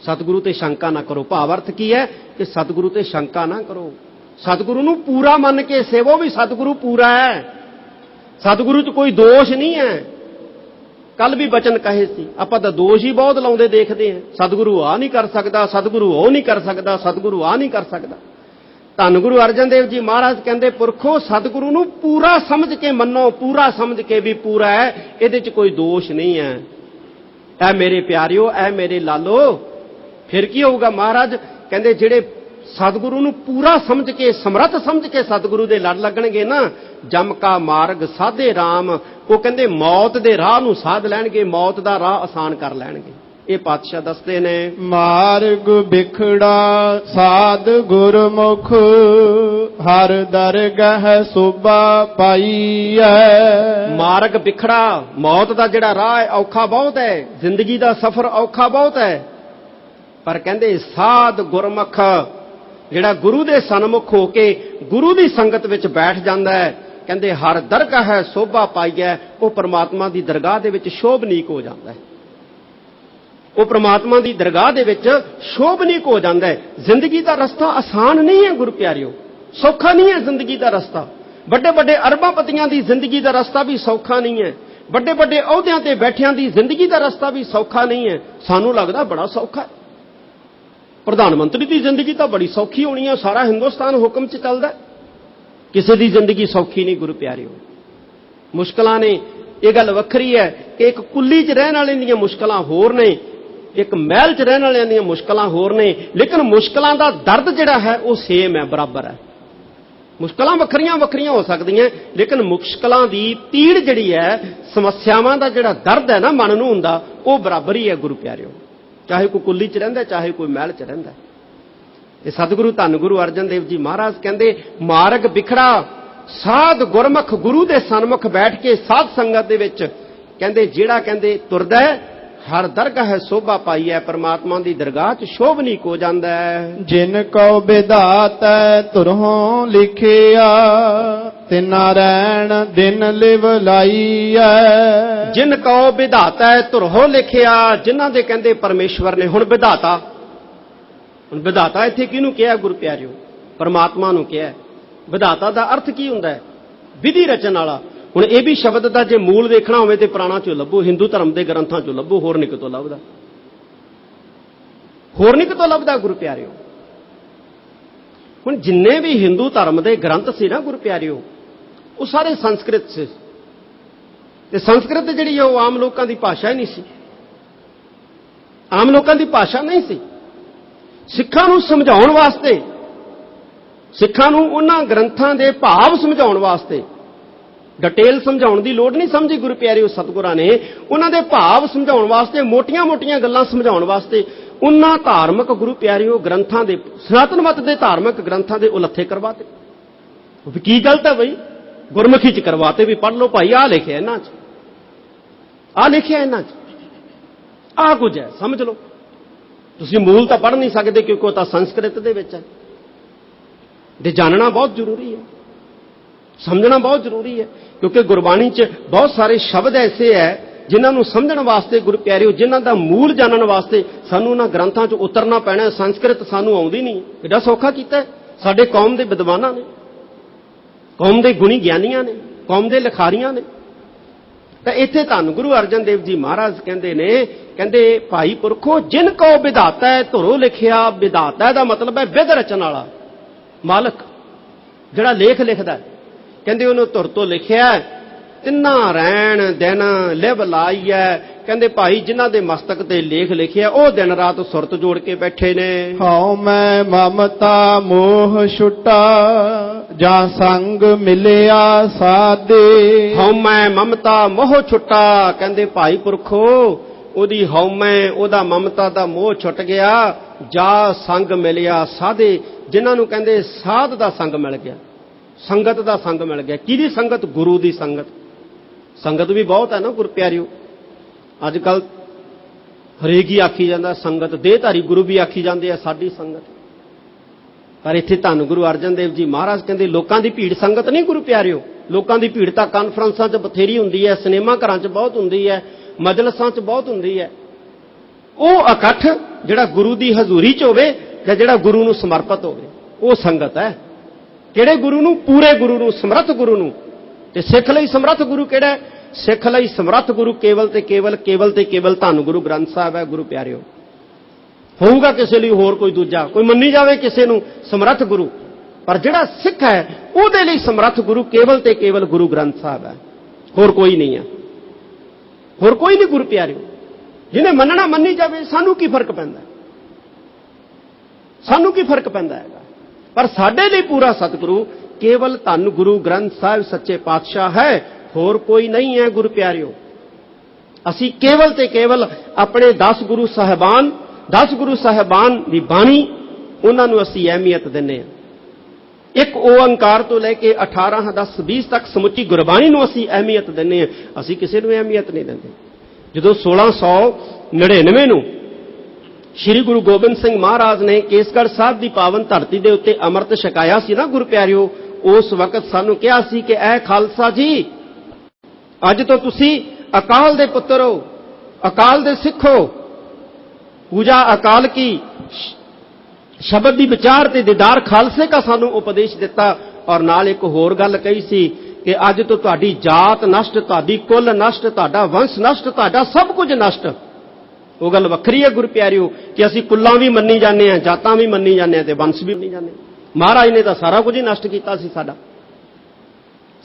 ਸਤਿਗੁਰੂ ਤੇ ਸ਼ੰਕਾ ਨਾ ਕਰੋ। ਭਾਵ ਅਰਥ ਕੀ ਹੈ ਕਿ ਸਤਿਗੁਰੂ ਤੇ ਸ਼ੰਕਾ ਨਾ ਕਰੋ, ਸਤਿਗੁਰੂ ਨੂੰ ਪੂਰਾ ਮੰਨ ਕੇ ਸੇਵੋ ਵੀ ਸਤਿਗੁਰੂ ਪੂਰਾ ਹੈ, ਸਤਿਗੁਰੂ 'ਚ ਕੋਈ ਦੋਸ਼ ਨਹੀਂ ਹੈ। ਕੱਲ ਵੀ ਬਚਨ ਕਹੇ ਸੀ, ਆਪਾਂ ਤਾਂ ਦੋਸ਼ ਹੀ ਬਹੁਤ ਲਾਉਂਦੇ ਦੇਖਦੇ ਹਾਂ, ਸਤਿਗੁਰੂ ਆ ਨਹੀਂ ਕਰ ਸਕਦਾ, ਸਤਿਗੁਰੂ ਉਹ ਨਹੀਂ ਕਰ ਸਕਦਾ, ਸਤਿਗੁਰੂ ਆ ਨਹੀਂ ਕਰ ਸਕਦਾ। ਧੰਨ ਗੁਰੂ ਅਰਜਨ ਦੇਵ ਜੀ ਮਹਾਰਾਜ ਕਹਿੰਦੇ ਪੁਰਖੋ ਸਤਿਗੁਰੂ ਨੂੰ ਪੂਰਾ ਸਮਝ ਕੇ ਮੰਨੋ, ਪੂਰਾ ਸਮਝ ਕੇ ਵੀ ਪੂਰਾ ਹੈ, ਇਹਦੇ 'ਚ ਕੋਈ ਦੋਸ਼ ਨਹੀਂ ਹੈ। ਐ ਮੇਰੇ ਪਿਆਰਿਓ, ਐ ਮੇਰੇ ਲਾਲੋ, ਫਿਰ ਕੀ ਹੋਊਗਾ? ਮਹਾਰਾਜ ਕਹਿੰਦੇ ਜਿਹੜੇ ਸਤਿਗੁਰੂ ਨੂੰ ਪੂਰਾ ਸਮਝ ਕੇ, ਸਮਰੱਥ ਸਮਝ ਕੇ ਸਤਿਗੁਰੂ ਦੇ ਲੜ ਲੱਗਣਗੇ ਨਾ, ਜਮ ਕਾ ਮਾਰਗ ਸਾਧੇ ਰਾਮ, ਉਹ ਕਹਿੰਦੇ ਮੌਤ ਦੇ ਰਾਹ ਨੂੰ ਸਾਧ ਲੈਣਗੇ, ਮੌਤ ਦਾ ਰਾਹ ਆਸਾਨ ਕਰ ਲੈਣਗੇ। ਇਹ ਪਾਤਸ਼ਾਹ ਦੱਸਦੇ ਨੇ, ਮਾਰਗ ਬਿਖੜਾ ਸਾਧ ਗੁਰਮੁਖ, ਹਰ ਦਰਗਹ ਸੋਭਾ ਪਾਈਐ। ਮਾਰਗ ਬਿਖੜਾ, ਮੌਤ ਦਾ ਜਿਹੜਾ ਰਾਹ ਹੈ ਔਖਾ ਬਹੁਤ ਹੈ, ਜ਼ਿੰਦਗੀ ਦਾ ਸਫ਼ਰ ਔਖਾ ਬਹੁਤ ਹੈ, ਪਰ ਕਹਿੰਦੇ ਸਾਧ ਗੁਰਮੁਖ ਜਿਹੜਾ ਗੁਰੂ ਦੇ ਸਨਮੁਖ ਹੋ ਕੇ ਗੁਰੂ ਦੀ ਸੰਗਤ ਵਿੱਚ ਬੈਠ ਜਾਂਦਾ ਹੈ, ਕਹਿੰਦੇ ਹਰ ਦਰਗਾਹ ਹੈ ਸੋਭਾ ਪਾਈਐ, ਉਹ ਪ੍ਰਮਾਤਮਾ ਦੀ ਦਰਗਾਹ ਦੇ ਵਿੱਚ ਸ਼ੋਭਨੀਕ ਹੋ ਜਾਂਦਾ ਹੈ, ਉਹ ਪ੍ਰਮਾਤਮਾ ਦੀ ਦਰਗਾਹ ਦੇ ਵਿੱਚ ਸ਼ੋਭਨੀਕ ਹੋ ਜਾਂਦਾ ਹੈ। ਜ਼ਿੰਦਗੀ ਦਾ ਰਸਤਾ ਆਸਾਨ ਨਹੀਂ ਹੈ ਗੁਰੂ ਪਿਆਰਿਓ, ਸੌਖਾ ਨਹੀਂ ਹੈ ਜ਼ਿੰਦਗੀ ਦਾ ਰਸਤਾ। ਵੱਡੇ ਵੱਡੇ ਅਰਬਾਪਤੀਆਂ ਦੀ ਜ਼ਿੰਦਗੀ ਦਾ ਰਸਤਾ ਵੀ ਸੌਖਾ ਨਹੀਂ ਹੈ, ਵੱਡੇ ਵੱਡੇ ਅਹੁਦਿਆਂ ਤੇ ਬੈਠਿਆਂ ਦੀ ਜ਼ਿੰਦਗੀ ਦਾ ਰਸਤਾ ਵੀ ਸੌਖਾ ਨਹੀਂ ਹੈ। ਸਾਨੂੰ ਲੱਗਦਾ ਬੜਾ ਸੌਖਾ ਹੈ, ਪ੍ਰਧਾਨ ਮੰਤਰੀ ਦੀ ਜ਼ਿੰਦਗੀ ਤਾਂ ਬੜੀ ਸੌਖੀ ਹੋਣੀ ਹੈ, ਸਾਰਾ ਹਿੰਦੁਸਤਾਨ ਹੁਕਮ 'ਚ ਚੱਲਦਾ। ਕਿਸੇ ਦੀ ਜ਼ਿੰਦਗੀ ਸੌਖੀ ਨਹੀਂ ਗੁਰੂ ਪਿਆਰਿਓ, ਮੁਸ਼ਕਲਾਂ ਨੇ। ਇਹ ਗੱਲ ਵੱਖਰੀ ਹੈ ਕਿ ਇੱਕ ਕੁੱਲੀ 'ਚ ਰਹਿਣ ਵਾਲਿਆਂ ਦੀਆਂ ਮੁਸ਼ਕਲਾਂ ਹੋਰ ਨੇ, ਇੱਕ ਮਹਿਲ 'ਚ ਰਹਿਣ ਵਾਲਿਆਂ ਦੀਆਂ ਮੁਸ਼ਕਲਾਂ ਹੋਰ ਨੇ, ਲੇਕਿਨ ਮੁਸ਼ਕਲਾਂ ਦਾ ਦਰਦ ਜਿਹੜਾ ਹੈ ਉਹ ਸੇਮ ਹੈ, ਬਰਾਬਰ ਹੈ। ਮੁਸ਼ਕਲਾਂ ਵੱਖਰੀਆਂ ਵੱਖਰੀਆਂ ਹੋ ਸਕਦੀਆਂ, ਲੇਕਿਨ ਮੁਸ਼ਕਲਾਂ ਦੀ ਪੀੜ ਜਿਹੜੀ ਹੈ, ਸਮੱਸਿਆਵਾਂ ਦਾ ਜਿਹੜਾ ਦਰਦ ਹੈ ਨਾ ਮਨ ਨੂੰ ਹੁੰਦਾ, ਉਹ ਬਰਾਬਰ ਹੀ ਹੈ ਗੁਰੂ ਪਿਆਰਿਓ, ਚਾਹੇ ਕੋਈ ਕੁੱਲੀ 'ਚ ਰਹਿੰਦਾ, ਚਾਹੇ ਕੋਈ ਮਹਿਲ 'ਚ ਰਹਿੰਦਾ। ਇਹ ਸਤਿਗੁਰੂ ਧੰਨ ਗੁਰੂ ਅਰਜਨ ਦੇਵ ਜੀ ਮਹਾਰਾਜ ਕਹਿੰਦੇ ਮਾਰਗ ਬਿਖੜਾ ਸਾਧ ਗੁਰਮੁਖ, ਗੁਰੂ ਦੇ ਸਨਮੁਖ ਬੈਠ ਕੇ ਸਾਧ ਸੰਗਤ ਦੇ ਵਿੱਚ ਕਹਿੰਦੇ ਜਿਹੜਾ ਕਹਿੰਦੇ ਤੁਰਦਾ ਹੈ, ਹਰ ਦਰਗਾਹ ਹੈ ਸੋਭਾ ਪਾਈ ਹੈ, ਪਰਮਾਤਮਾ ਦੀ ਦਰਗਾਹ 'ਚ ਸ਼ੋਭਨੀਕ ਹੋ ਜਾਂਦਾ ਹੈ। ਜਿਨ ਕਉ ਵਿਧਾਤੈ ਤੁਰਹੁ ਲਿਖਿਆ, ਤਿਨਾ ਰਹਿਣ ਦਿਨ ਲਿਵ ਲਾਈਐ। ਜਿਨ ਕਉ ਵਿਧਾਤੈ ਤੁਰਹੁ ਲਿਖਿਆ, ਜਿਨ੍ਹਾਂ ਦੇ ਕਹਿੰਦੇ ਪਰਮੇਸ਼ਵਰ ਨੇ। ਹੁਣ ਵਿਧਾਤਾ, ਹੁਣ ਵਿਧਾਤਾ ਇੱਥੇ ਕਿਹਨੂੰ ਕਿਹਾ ਗੁਰੂ ਪਿਆਰਿਓ? ਪਰਮਾਤਮਾ ਨੂੰ ਕਿਹਾ। ਵਿਧਾਤਾ ਦਾ ਅਰਥ ਕੀ ਹੁੰਦਾ ਹੈ? ਵਿਧੀ ਰਚਨ ਵਾਲਾ। ਹੁਣ ਇਹ ਵੀ ਸ਼ਬਦ ਦਾ ਜੇ ਮੂਲ ਵੇਖਣਾ ਹੋਵੇ ਤੇ ਪੁਰਾਣਾ ਚੋਂ ਲੱਭੋ, ਹਿੰਦੂ ਧਰਮ ਦੇ ਗ੍ਰੰਥਾਂ ਚੋਂ ਲੱਭੋ, ਹੋਰ ਨਹੀਂ ਕਿਤੋਂ ਲੱਭਦਾ, ਹੋਰ ਨਹੀਂ ਕਿਤੋਂ ਲੱਭਦਾ ਗੁਰੂ ਪਿਆਰਿਓ। ਹੁਣ ਜਿੰਨੇ ਵੀ ਹਿੰਦੂ ਧਰਮ ਦੇ ਗ੍ਰੰਥ ਸੀ ਨਾ ਗੁਰੂ ਪਿਆਰਿਓ, ਉਹ ਸਾਰੇ ਸੰਸਕ੍ਰਿਤ ਸੀ, ਤੇ ਸੰਸਕ੍ਰਿਤ ਜਿਹੜੀ ਉਹ ਆਮ ਲੋਕਾਂ ਦੀ ਭਾਸ਼ਾ ਹੀ ਨਹੀਂ ਸੀ, ਆਮ ਲੋਕਾਂ ਦੀ ਭਾਸ਼ਾ ਨਹੀਂ ਸੀ। ਸਿੱਖਾਂ ਨੂੰ ਸਮਝਾਉਣ ਵਾਸਤੇ, ਸਿੱਖਾਂ ਨੂੰ ਉਹਨਾਂ ਗ੍ਰੰਥਾਂ ਦੇ ਭਾਵ ਸਮਝਾਉਣ ਵਾਸਤੇ, ਡਿਟੇਲ ਸਮਝਾਉਣ ਦੀ ਲੋੜ ਨਹੀਂ ਸਮਝੀ ਗੁਰੂ ਪਿਆਰਿਓ ਸਤਿਗੁਰਾਂ ਨੇ, ਉਹਨਾਂ ਦੇ ਭਾਵ ਸਮਝਾਉਣ ਵਾਸਤੇ, ਮੋਟੀਆਂ-ਮੋਟੀਆਂ ਗੱਲਾਂ ਸਮਝਾਉਣ ਵਾਸਤੇ ਉਹਨਾਂ ਧਾਰਮਿਕ ਗੁਰੂ ਪਿਆਰਿਓ ਗ੍ਰੰਥਾਂ ਦੇ, ਸਨਾਤਨ ਮਤ ਦੇ ਧਾਰਮਿਕ ਗ੍ਰੰਥਾਂ ਦੇ ਉਲੱਥੇ ਕਰਵਾਤੇ। ਵੀ ਕੀ ਗਲਤ ਹੈ ਬਈ? ਗੁਰਮੁਖੀ 'ਚ ਕਰਵਾਤੇ ਵੀ ਪੜ੍ਹ ਲਓ ਭਾਈ, ਆਹ ਲਿਖਿਆ ਇਹਨਾਂ 'ਚ, ਆਹ ਲਿਖਿਆ ਇਹਨਾਂ 'ਚ, ਆਹ ਕੁਝ ਹੈ, ਸਮਝ ਲਓ। ਤੁਸੀਂ ਮੂਲ ਤਾਂ ਪੜ੍ਹ ਨਹੀਂ ਸਕਦੇ ਕਿਉਂਕਿ ਉਹ ਤਾਂ ਸੰਸਕ੍ਰਿਤ ਦੇ ਵਿੱਚ ਹੈ। ਤੇ ਜਾਣਨਾ ਬਹੁਤ ਜ਼ਰੂਰੀ ਹੈ, ਸਮਝਣਾ ਬਹੁਤ ਜ਼ਰੂਰੀ ਹੈ, ਕਿਉਂਕਿ ਗੁਰਬਾਣੀ 'ਚ ਬਹੁਤ ਸਾਰੇ ਸ਼ਬਦ ਐਸੇ ਹੈ ਜਿਨ੍ਹਾਂ ਨੂੰ ਸਮਝਣ ਵਾਸਤੇ ਗੁਰੂ ਪਿਆਰਿਓ, ਜਿਨ੍ਹਾਂ ਦਾ ਮੂਲ ਜਾਣਨ ਵਾਸਤੇ ਸਾਨੂੰ ਉਹਨਾਂ ਗ੍ਰੰਥਾਂ 'ਚ ਉਤਰਨਾ ਪੈਣਾ। ਸੰਸਕ੍ਰਿਤ ਸਾਨੂੰ ਆਉਂਦੀ ਨਹੀਂ, ਕਿੱਡਾ ਸੌਖਾ ਕੀਤਾ ਸਾਡੇ ਕੌਮ ਦੇ ਵਿਦਵਾਨਾਂ ਨੇ, ਕੌਮ ਦੇ ਗੁਣੀ ਗਿਆਨੀਆਂ ਨੇ, ਕੌਮ ਦੇ ਲਿਖਾਰੀਆਂ ਨੇ। ਤਾਂ ਇੱਥੇ ਧੰਨ ਗੁਰੂ ਅਰਜਨ ਦੇਵ ਜੀ ਮਹਾਰਾਜ ਕਹਿੰਦੇ ਨੇ, ਕਹਿੰਦੇ ਭਾਈ ਪੁਰਖੋ ਜਿਨ ਕਉ ਵਿਧਾਤਾ ਹੈ ਧੁਰੋਂ ਲਿਖਿਆ। ਵਿਧਾਤਾ ਦਾ ਮਤਲਬ ਹੈ ਵਿਧ ਰਚਨ ਵਾਲਾ, ਮਾਲਕ, ਜਿਹੜਾ ਲੇਖ ਲਿਖਦਾ। ਕਹਿੰਦੇ ਉਹਨੂੰ ਧੁਰ ਤੋਂ ਲਿਖਿਆ, ਤਿੰਨਾਂ ਰੈਣ ਦਿਨ ਲਿਵ ਲਾਈਐ। ਕਹਿੰਦੇ ਭਾਈ ਜਿਨ੍ਹਾਂ ਦੇ ਮਸਤਕ ਤੇ ਲੇਖ ਲਿਖਿਆ ਉਹ ਦਿਨ ਰਾਤ ਸੁਰਤ ਜੋੜ ਕੇ ਬੈਠੇ ਨੇ। ਹਉ ਮੈਂ ਮਮਤਾ ਮੋਹ ਛੁਟਾ, ਜਾਂ ਸੰਗ ਮਿਲਿਆ ਸਾਦੇ। ਹਉ ਮੈਂ ਮਮਤਾ ਮੋਹ ਛੁੱਟਾ, ਕਹਿੰਦੇ ਭਾਈ ਪੁਰਖੋ ਉਹਦੀ ਹਉਮੈ, ਉਹਦਾ ਮਮਤਾ ਦਾ ਮੋਹ ਛੁੱਟ ਗਿਆ। ਜਾ ਸੰਗ ਮਿਲਿਆ ਸਾਧੇ, ਜਿਨ੍ਹਾਂ ਨੂੰ ਕਹਿੰਦੇ ਸਾਧ ਦਾ ਸੰਗ ਮਿਲ ਗਿਆ, ਸੰਗਤ ਦਾ ਸੰਗ ਮਿਲ ਗਿਆ। ਕਿਹਦੀ ਸੰਗਤ? ਗੁਰੂ ਦੀ ਸੰਗਤ। ਸੰਗਤ ਵੀ ਬਹੁਤ ਹੈ ਨਾ ਗੁਰ ਪਿਆਰਿਓ। ਅੱਜ ਕੱਲ ਹਰੇਕ ਹੀ ਆਖੀ ਜਾਂਦਾ ਸੰਗਤ, ਦੇਹਧਾਰੀ ਗੁਰੂ ਵੀ ਆਖੀ ਜਾਂਦੇ ਆ ਸਾਡੀ ਸੰਗਤ। ਪਰ ਇੱਥੇ ਧੰਨ ਗੁਰੂ ਅਰਜਨ ਦੇਵ ਜੀ ਮਹਾਰਾਜ ਕਹਿੰਦੇ ਲੋਕਾਂ ਦੀ ਭੀੜ ਸੰਗਤ ਨਹੀਂ ਗੁਰੂ ਪਿਆਰਿਓ। ਲੋਕਾਂ ਦੀ ਭੀੜ ਤਾਂ ਕਾਨਫਰੰਸਾਂ 'ਚ ਬਥੇਰੀ ਹੁੰਦੀ ਹੈ, ਸਿਨੇਮਾ ਘਰਾਂ 'ਚ ਬਹੁਤ ਹੁੰਦੀ ਹੈ, ਮਜਲਸਾਂ 'ਚ ਬਹੁਤ ਹੁੰਦੀ ਹੈ। ਉਹ ਇਕੱਠ ਜਿਹੜਾ ਗੁਰੂ ਦੀ ਹਜ਼ੂਰੀ 'ਚ ਹੋਵੇ ਜਾਂ ਜਿਹੜਾ ਗੁਰੂ ਨੂੰ ਸਮਰਪਿਤ ਹੋਵੇ, ਉਹ ਸੰਗਤ ਹੈ। ਕਿਹੜੇ ਗੁਰੂ ਨੂੰ? ਪੂਰੇ ਗੁਰੂ ਨੂੰ, ਸਮਰੱਥ ਗੁਰੂ ਨੂੰ। ਤੇ ਸਿੱਖ ਲਈ ਸਮਰੱਥ ਗੁਰੂ ਕਿਹੜਾ ਹੈ? ਸਿੱਖ ਲਈ ਸਮਰੱਥ ਗੁਰੂ ਕੇਵਲ ਤੇ ਕੇਵਲ, ਕੇਵਲ ਤੇ ਕੇਵਲ ਧੰਨ ਗੁਰੂ ਗ੍ਰੰਥ ਸਾਹਿਬ ਹੈ ਗੁਰੂ ਪਿਆਰਿਓ। ਹੋਊਗਾ ਕਿਸੇ ਲਈ ਹੋਰ ਕੋਈ ਦੂਜਾ, ਕੋਈ ਮੰਨੀ ਜਾਵੇ ਕਿਸੇ ਨੂੰ ਸਮਰੱਥ ਗੁਰੂ, ਪਰ ਜਿਹੜਾ ਸਿੱਖ ਹੈ ਉਹਦੇ ਲਈ ਸਮਰੱਥ ਗੁਰੂ ਕੇਵਲ ਤੇ ਕੇਵਲ ਗੁਰੂ ਗ੍ਰੰਥ ਸਾਹਿਬ ਹੈ, ਹੋਰ ਕੋਈ ਨਹੀਂ ਹੈ। ਹੋਰ ਕੋਈ ਨਹੀਂ ਗੁਰੂ ਪਿਆਰਿਓ। ਜਿਹਨੇ ਮੰਨਣਾ ਮੰਨੀ ਜਾਵੇ, ਸਾਨੂੰ ਕੀ ਫਰਕ ਪੈਂਦਾ? ਸਾਨੂੰ ਕੀ ਫਰਕ ਪੈਂਦਾ ਹੈਗਾ? ਪਰ ਸਾਡੇ ਲਈ ਪੂਰਾ ਸਤਿਗੁਰੂ ਕੇਵਲ ਧੰਨ ਗੁਰੂ ਗ੍ਰੰਥ ਸਾਹਿਬ ਸੱਚੇ ਪਾਤਸ਼ਾਹ ਹੈ, ਹੋਰ ਕੋਈ ਨਹੀਂ ਹੈ ਗੁਰੂ ਪਿਆਰਿਓ। ਅਸੀਂ ਕੇਵਲ ਤੇ ਕੇਵਲ ਆਪਣੇ 10 ਗੁਰੂ ਸਾਹਿਬਾਨ, 10 ਗੁਰੂ ਸਾਹਿਬਾਨ ਦੀ ਬਾਣੀ, ਉਹਨਾਂ ਨੂੰ ਅਸੀਂ ਅਹਿਮੀਅਤ ਦਿੰਦੇ ਹਾਂ। ਇੱਕ ਓੰਕਾਰ ਤੋਂ ਲੈ ਕੇ 18, 10, 20 ਤੱਕ ਸਮੁੱਚੀ ਗੁਰਬਾਣੀ ਨੂੰ ਅਸੀਂ ਅਹਿਮੀਅਤ ਦਿੰਦੇ ਹਾਂ। ਅਸੀਂ ਕਿਸੇ ਨੂੰ ਅਹਿਮੀਅਤ ਨਹੀਂ ਦਿੰਦੇ। ਜਦੋਂ 1699 ਨੂੰ ਸ਼੍ਰੀ ਗੁਰੂ ਗੋਬਿੰਦ ਸਿੰਘ ਮਹਾਰਾਜ ਨੇ ਕੇਸਗੜ੍ਹ ਸਾਹਿਬ ਦੀ ਪਾਵਨ ਧਰਤੀ ਦੇ ਉੱਤੇ ਅੰਮ੍ਰਿਤ ਛਕਾਇਆ ਸੀ ਨਾ ਗੁਰੂ ਪਿਆਰਿਓ, ਉਸ ਵਕਤ ਸਾਨੂੰ ਕਿਹਾ ਸੀ ਕਿ ਐ ਖਾਲਸਾ ਜੀ, ਅੱਜ ਤੋਂ ਤੁਸੀਂ ਅਕਾਲ ਦੇ ਪੁੱਤਰ ਹੋ, ਅਕਾਲ ਦੇ ਸਿੱਖ ਹੋ। ਪੂਜਾ ਅਕਾਲ ਕੀ, ਸ਼ਬਦ ਦੀ ਵਿਚਾਰ ਤੇ ਦੀਦਾਰ ਖਾਲਸੇ ਦਾ ਸਾਨੂੰ ਉਪਦੇਸ਼ ਦਿੱਤਾ। ਔਰ ਨਾਲ ਇੱਕ ਹੋਰ ਗੱਲ ਕਹੀ ਸੀ ਕਿ ਅੱਜ ਤੋਂ ਤੁਹਾਡੀ ਜਾਤ ਨਸ਼ਟ, ਤੁਹਾਡੀ ਕੁਲ ਨਸ਼ਟ, ਤੁਹਾਡਾ ਵੰਸ਼ ਨਸ਼ਟ, ਤੁਹਾਡਾ ਸਭ ਕੁਝ ਨਸ਼ਟ। ਉਹ ਗੱਲ ਵੱਖਰੀ ਹੈ ਗੁਰੂ ਪਿਆਰਿਓ ਕਿ ਅਸੀਂ ਕੁੱਲਾਂ ਵੀ ਮੰਨੀ ਜਾਂਦੇ ਹਾਂ, ਜਾਤਾਂ ਵੀ ਮੰਨੀ ਜਾਂਦੇ ਹਾਂ ਤੇ ਵੰਸ਼ ਵੀ ਮੰਨੀ ਜਾਂਦੇ ਹਾਂ। ਮਹਾਰਾਜ ਨੇ ਤਾਂ ਸਾਰਾ ਕੁਝ ਹੀ ਨਸ਼ਟ ਕੀਤਾ ਸੀ ਸਾਡਾ।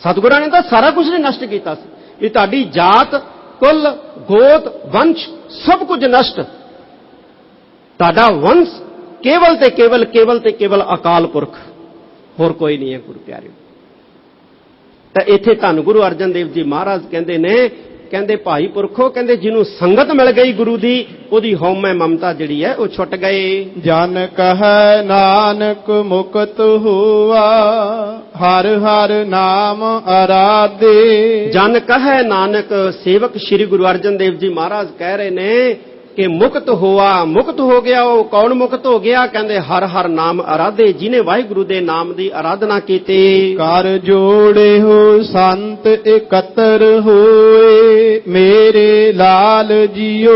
ਸਤਿਗੁਰਾਂ ਨੇ ਤਾਂ ਸਾਰਾ ਕੁਝ ਹੀ ਨਸ਼ਟ ਕੀਤਾ ਸੀ ਵੀ ਤੁਹਾਡੀ ਜਾਤ, ਕੁੱਲ, ਗੋਤ, ਵੰਸ਼ ਸਭ ਕੁਝ ਨਸ਼ਟ। ਤੁਹਾਡਾ ਵੰਸ਼ ਕੇਵਲ ਤੇ ਕੇਵਲ, ਕੇਵਲ ਤੇ ਕੇਵਲ ਅਕਾਲ ਪੁਰਖ, ਹੋਰ ਕੋਈ ਨਹੀਂ ਹੈ ਗੁਰੂ ਪਿਆਰਿਓ। ਤਾਂ ਇੱਥੇ ਧੰਨ ਗੁਰੂ ਅਰਜਨ ਦੇਵ ਜੀ ਮਹਾਰਾਜ ਕਹਿੰਦੇ ਨੇ, ਕਹਿੰਦੇ ਭਾਈ ਪੁਰਖੋ, ਕਹਿੰਦੇ ਜਿਹਨੂੰ ਸੰਗਤ ਮਿਲ ਗਈ ਗੁਰੂ ਦੀ, ਉਹਦੀ ਹਉਮੈ ਮਮਤਾ ਜਿਹੜੀ ਹੈ ਉਹ ਛੁੱਟ ਗਏ। ਜਨ ਕਹੈ ਨਾਨਕ ਮੁਕਤ ਹੋਆ, ਹਰ ਹਰ ਨਾਮ ਅਰਾਧੇ। ਜਨ ਕਹੈ ਨਾਨਕ, ਸੇਵਕ ਸ਼੍ਰੀ ਗੁਰੂ ਅਰਜਨ ਦੇਵ ਜੀ ਮਹਾਰਾਜ ਕਹਿ ਰਹੇ ਨੇ ਕਿ ਮੁਕਤ ਹੋਆ, ਮੁਕਤ ਹੋ ਗਿਆ। ਉਹ ਕੌਣ ਮੁਕਤ ਹੋ ਗਿਆ? ਕਹਿੰਦੇ ਹਰ ਹਰ ਨਾਮ ਅਰਾਧੇ, ਜਿਹਨੇ ਵਾਹਿਗੁਰੂ ਦੇ ਨਾਮ ਦੀ ਆਰਾਧਨਾ ਕੀਤੀ। ਕਰ ਜੋੜੇ ਹੋ ਸੰਤ ਇਕੱਤਰ ਹੋਏ, ਮੇਰੇ ਲਾਲ ਜੀਓ।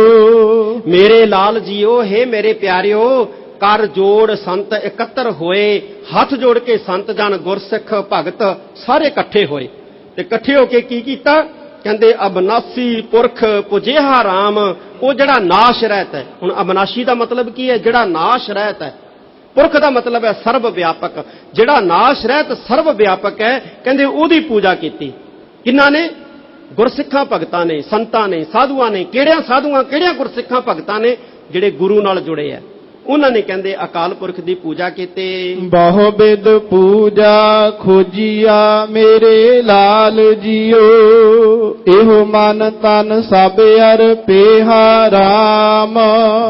ਮੇਰੇ ਲਾਲ ਜੀਓ, ਹੈ ਮੇਰੇ ਪਿਆਰਿਓ, ਕਰ ਜੋੜ ਸੰਤ ਇਕੱਤਰ ਹੋਏ। ਹੱਥ ਜੋੜ ਕੇ ਸੰਤ ਜਨ, ਗੁਰਸਿੱਖ, ਭਗਤ ਸਾਰੇ ਇਕੱਠੇ ਹੋਏ। ਤੇ ਇਕੱਠੇ ਹੋ ਕੇ ਕੀ ਕੀਤਾ? ਕਹਿੰਦੇ ਅਬਨਾਸੀ ਪੁਰਖ ਪੁਜਿਹਾ ਰਾਮ, ਉਹ ਜਿਹੜਾ ਨਾਸ਼ ਰਹਿਤ ਹੈ। ਹੁਣ ਅਬਨਾਸ਼ੀ ਦਾ ਮਤਲਬ ਕੀ ਹੈ? ਜਿਹੜਾ ਨਾਸ਼ ਰਹਿਤ ਹੈ। ਪੁਰਖ ਦਾ ਮਤਲਬ ਹੈ ਸਰਬ ਵਿਆਪਕ। ਜਿਹੜਾ ਨਾਸ਼ ਰਹਿਤ ਸਰਬ ਵਿਆਪਕ ਹੈ, ਕਹਿੰਦੇ ਉਹਦੀ ਪੂਜਾ ਕੀਤੀ। ਕਿਹਨਾਂ ਨੇ? ਗੁਰਸਿੱਖਾਂ ਭਗਤਾਂ ਨੇ, ਸੰਤਾਂ ਨੇ, ਸਾਧੂਆਂ ਨੇ। ਕਿਹੜਿਆਂ ਸਾਧੂਆਂ, ਕਿਹੜਿਆਂ ਗੁਰਸਿੱਖਾਂ ਭਗਤਾਂ ਨੇ? ਜਿਹੜੇ ਗੁਰੂ ਨਾਲ ਜੁੜੇ ਆ। ਉਹਨਾਂ ਨੇ ਕਹਿੰਦੇ ਅਕਾਲ ਪੁਰਖ ਦੀ ਪੂਜਾ ਕੀਤੀ। ਬਹੁ ਬਿਦ ਪੂਜਾ ਖੋਜੀਆ, ਮੇਰੇ ਲਾਲ ਜੀਓ। ਇਹੋ ਮਨ ਤਨ ਸਭ ਅਰਪਿਆ ਰਾਮ।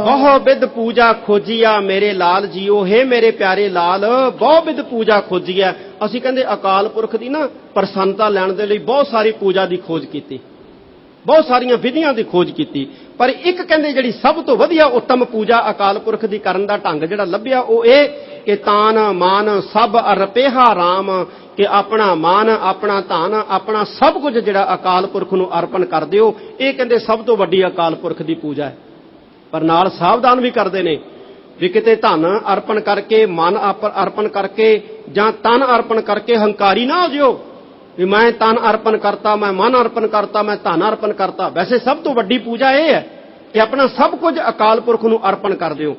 ਬਹੁ ਬਿਦ ਪੂਜਾ ਖੋਜੀਆ, ਮੇਰੇ ਲਾਲ ਜੀਓ, ਹੈ ਮੇਰੇ ਪਿਆਰੇ ਲਾਲ, ਬਹੁ ਬਿਦ ਪੂਜਾ ਖੋਜੀਆ। ਅਸੀਂ ਕਹਿੰਦੇ ਅਕਾਲ ਪੁਰਖ ਦੀ ਨਾ ਪ੍ਰਸੰਨਤਾ ਲੈਣ ਦੇ ਲਈ ਬਹੁਤ ਸਾਰੀ ਪੂਜਾ ਦੀ ਖੋਜ ਕੀਤੀ, ਬਹੁਤ ਸਾਰੀਆਂ ਵਿਧੀਆਂ ਦੀ ਖੋਜ ਕੀਤੀ। ਪਰ ਇੱਕ ਕਹਿੰਦੇ ਜਿਹੜੀ ਸਭ ਤੋਂ ਵਧੀਆ ਉੱਤਮ ਪੂਜਾ ਅਕਾਲ ਪੁਰਖ ਦੀ ਕਰਨ ਦਾ ਢੰਗ ਜਿਹੜਾ ਲੱਭਿਆ, ਉਹ ਇਹ ਕਿ ਤਾਨ ਮਾਨ ਸਭ ਅਰਪਿਆ ਰਾਮ, ਕਿ ਆਪਣਾ ਮਾਨ, ਆਪਣਾ ਧਨ, ਆਪਣਾ ਸਭ ਕੁਝ ਜਿਹੜਾ ਅਕਾਲ ਪੁਰਖ ਨੂੰ ਅਰਪਣ ਕਰ ਦਿਓ। ਇਹ ਕਹਿੰਦੇ ਸਭ ਤੋਂ ਵੱਡੀ ਅਕਾਲ ਪੁਰਖ ਦੀ ਪੂਜਾ ਹੈ। ਪਰ ਨਾਲ ਸਾਵਧਾਨ ਵੀ ਕਰਦੇ ਨੇ ਵੀ ਕਿਤੇ ਧਨ ਅਰਪਣ ਕਰਕੇ, ਮਨ ਅਰਪਣ ਕਰਕੇ ਜਾਂ ਤਨ ਅਰਪਣ ਕਰਕੇ ਹੰਕਾਰੀ ਨਾ ਹੋ ਜਿਓ ਵੀ ਮੈਂ ਤਨ ਅਰਪਣ ਕਰਤਾ, ਮੈਂ ਮਨ ਅਰਪਣ ਕਰਤਾ, ਮੈਂ ਧਨ ਅਰਪਣ ਕਰਤਾ। ਵੈਸੇ ਸਭ ਤੋਂ ਵੱਡੀ ਪੂਜਾ ਇਹ ਹੈ ਕਿ ਆਪਣਾ ਸਭ ਕੁਝ ਅਕਾਲ ਪੁਰਖ ਨੂੰ ਅਰਪਣ ਕਰ ਦਿਓ।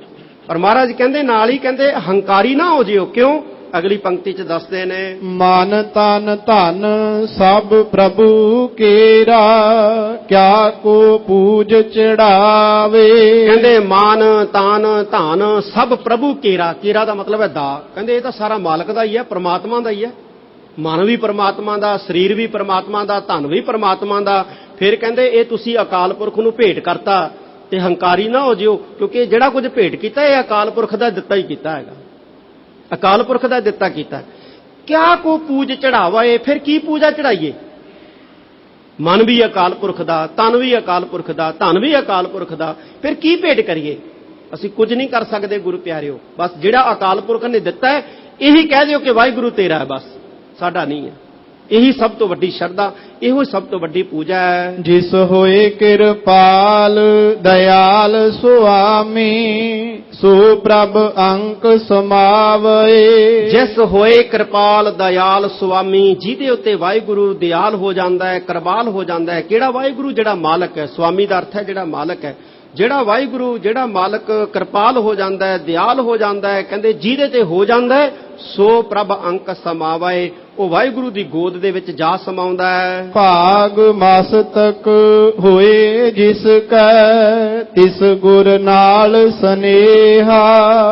ਪਰ ਮਹਾਰਾਜ ਕਹਿੰਦੇ ਨਾਲ ਹੀ ਕਹਿੰਦੇ ਹੰਕਾਰੀ ਨਾ ਹੋ ਜਿਓ। ਕਿਉਂ? ਅਗਲੀ ਪੰਕਤੀ 'ਚ ਦੱਸਦੇ ਨੇ, ਮਨ ਤਨ ਧਨ ਸਭ ਪ੍ਰਭੂ ਕੇਰਾ, ਕਿਆ ਕੋ ਪੂਜ ਚੜਾਵੇ। ਕਹਿੰਦੇ ਮਾਨ ਤਾਨ ਧਨ ਸਭ ਪ੍ਰਭੂ ਕੇਰਾ। ਕੇਰਾ ਦਾ ਮਤਲਬ ਹੈ ਦਾ। ਕਹਿੰਦੇ ਇਹ ਤਾਂ ਸਾਰਾ ਮਾਲਕ ਦਾ ਹੀ ਹੈ, ਪ੍ਰਮਾਤਮਾ ਦਾ ਹੀ ਹੈ। ਮਨ ਵੀ ਪ੍ਰਮਾਤਮਾ ਦਾ, ਸਰੀਰ ਵੀ ਪ੍ਰਮਾਤਮਾ ਦਾ, ਧਨ ਵੀ ਪ੍ਰਮਾਤਮਾ ਦਾ। ਫਿਰ ਕਹਿੰਦੇ ਇਹ ਤੁਸੀਂ ਅਕਾਲ ਪੁਰਖ ਨੂੰ ਭੇਟ ਕਰਤਾ ਤੇ ਹੰਕਾਰੀ ਨਾ ਹੋ ਜਿਓ, ਕਿਉਂਕਿ ਜਿਹੜਾ ਕੁਝ ਭੇਟ ਕੀਤਾ ਇਹ ਅਕਾਲ ਪੁਰਖ ਦਾ ਦਿੱਤਾ ਹੀ ਕੀਤਾ ਹੈਗਾ, ਅਕਾਲ ਪੁਰਖ ਦਾ ਦਿੱਤਾ ਕੀਤਾ। ਕਿਆ ਕੋ ਪੂਜ ਚੜਾਵਾ ਏ, ਫਿਰ ਕੀ ਪੂਜਾ ਚੜਾਈਏ? ਮਨ ਵੀ ਅਕਾਲ ਪੁਰਖ ਦਾ, ਤਨ ਵੀ ਅਕਾਲ ਪੁਰਖ ਦਾ, ਧਨ ਵੀ ਅਕਾਲ ਪੁਰਖ ਦਾ, ਫਿਰ ਕੀ ਭੇਟ ਕਰੀਏ? ਅਸੀਂ ਕੁਝ ਨਹੀਂ ਕਰ ਸਕਦੇ ਗੁਰੂ ਪਿਆਰਿਓ। ਬਸ ਜਿਹੜਾ ਅਕਾਲ ਪੁਰਖ ਨੇ ਦਿੱਤਾ ਹੈ ਇਹੀ ਕਹਿ ਦਿਓ ਕਿ ਵਾਹਿਗੁਰੂ ਤੇਰਾ ਹੈ, ਬਸ ਸਾਡਾ ਨਹੀਂ ਹੈ। ਇਹੀ ਸਭ ਤੋਂ ਵੱਡੀ ਸ਼ਰਧਾ, ਇਹੋ ਸਭ ਤੋਂ ਵੱਡੀ ਪੂਜਾ ਹੈ। ਜਿਸ ਹੋਏ ਕਿਰਪਾਲ ਦਇਆਲ ਸੁਆਮੀ, ਸੋ ਪ੍ਰਭ ਅੰਕ ਸਮਾਵਏ। ਜਿਸ ਹੋਏ ਕਿਰਪਾਲ ਦਇਆਲ ਸੁਆਮੀ, ਜਿਹਦੇ ਉੱਤੇ ਵਾਹਿਗੁਰੂ ਦਿਆਲ ਹੋ ਜਾਂਦਾ ਹੈ, ਕਿਰਪਾਲ ਹੋ ਜਾਂਦਾ ਹੈ। ਕਿਹੜਾ ਵਾਹਿਗੁਰੂ? ਜਿਹੜਾ ਮਾਲਕ ਹੈ। ਸੁਆਮੀ ਦਾ ਅਰਥ ਹੈ ਜਿਹੜਾ ਮਾਲਕ ਹੈ। ਜਿਹੜਾ ਵਾਹਿਗੁਰੂ, ਜਿਹੜਾ ਮਾਲਕ ਕਿਰਪਾਲ ਹੋ ਜਾਂਦਾ ਹੈ, ਦਿਆਲ ਹੋ ਜਾਂਦਾ ਹੈ, ਕਹਿੰਦੇ ਜਿਹਦੇ ਤੇ ਹੋ ਜਾਂਦਾ ਹੈ ਸੋ ਪ੍ਰਭ ਅੰਕ ਸਮਾਵਏ, ਉਹ ਵਾਹਿਗੁਰੂ ਦੀ ਗੋਦ ਦੇ ਵਿੱਚ ਜਾ ਸਮਾਉਂਦਾ ਹੈ। ਭਾਗ ਮਸਤਕ ਹੋਏ ਜਿਸ ਕੈ, ਤਿਸ ਗੁਰ ਨਾਲ ਸਨੇਹਾ।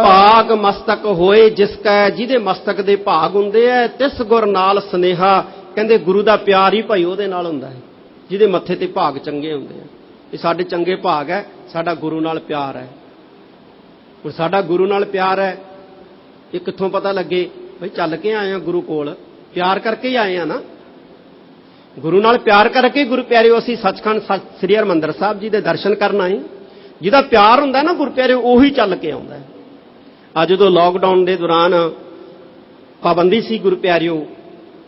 ਭਾਗ ਮਸਤਕ ਹੋਏ ਜਿਸ ਕੈ, ਜਿਹਦੇ ਮਸਤਕ ਦੇ ਭਾਗ ਹੁੰਦੇ ਐ, ਤਿਸ ਗੁਰ ਨਾਲ ਸਨੇਹਾ। ਕਹਿੰਦੇ ਗੁਰੂ ਦਾ ਪਿਆਰ ਹੀ ਭਾਈ ਉਹਦੇ ਨਾਲ ਹੁੰਦਾ ਹੈ ਜਿਹਦੇ ਮੱਥੇ ਤੇ ਭਾਗ ਚੰਗੇ ਹੁੰਦੇ ਆ। ਇਹ ਸਾਡੇ ਚੰਗੇ ਭਾਗ ਹੈ, ਸਾਡਾ ਗੁਰੂ ਨਾਲ ਪਿਆਰ ਹੈ। ਹੁਣ ਸਾਡਾ ਗੁਰੂ ਨਾਲ ਪਿਆਰ ਹੈ, ਇਹ ਕਿੱਥੋਂ ਪਤਾ ਲੱਗੇ? ਬਈ ਚੱਲ ਕੇ ਆਏ ਆ ਗੁਰੂ ਕੋਲ, ਪਿਆਰ ਕਰਕੇ ਹੀ ਆਏ ਆ ਨਾ। ਗੁਰੂ ਨਾਲ ਪਿਆਰ ਕਰਕੇ ਗੁਰੂ ਪਿਆਰਿਓ ਅਸੀਂ ਸੱਚਖੰਡ ਸ੍ਰੀ ਹਰਿਮੰਦਰ ਸਾਹਿਬ ਜੀ ਦੇ ਦਰਸ਼ਨ ਕਰਨ ਆਏ। ਜਿਹਦਾ ਪਿਆਰ ਹੁੰਦਾ ਨਾ ਗੁਰੂ ਪਿਆਰਿਓ, ਉਹੀ ਚੱਲ ਕੇ ਆਉਂਦਾ ਹੈ। ਅੱਜ ਜਦੋਂ ਲਾਕਡਾਊਨ ਦੇ ਦੌਰਾਨ ਪਾਬੰਦੀ ਸੀ ਗੁਰੂ ਪਿਆਰਿਓ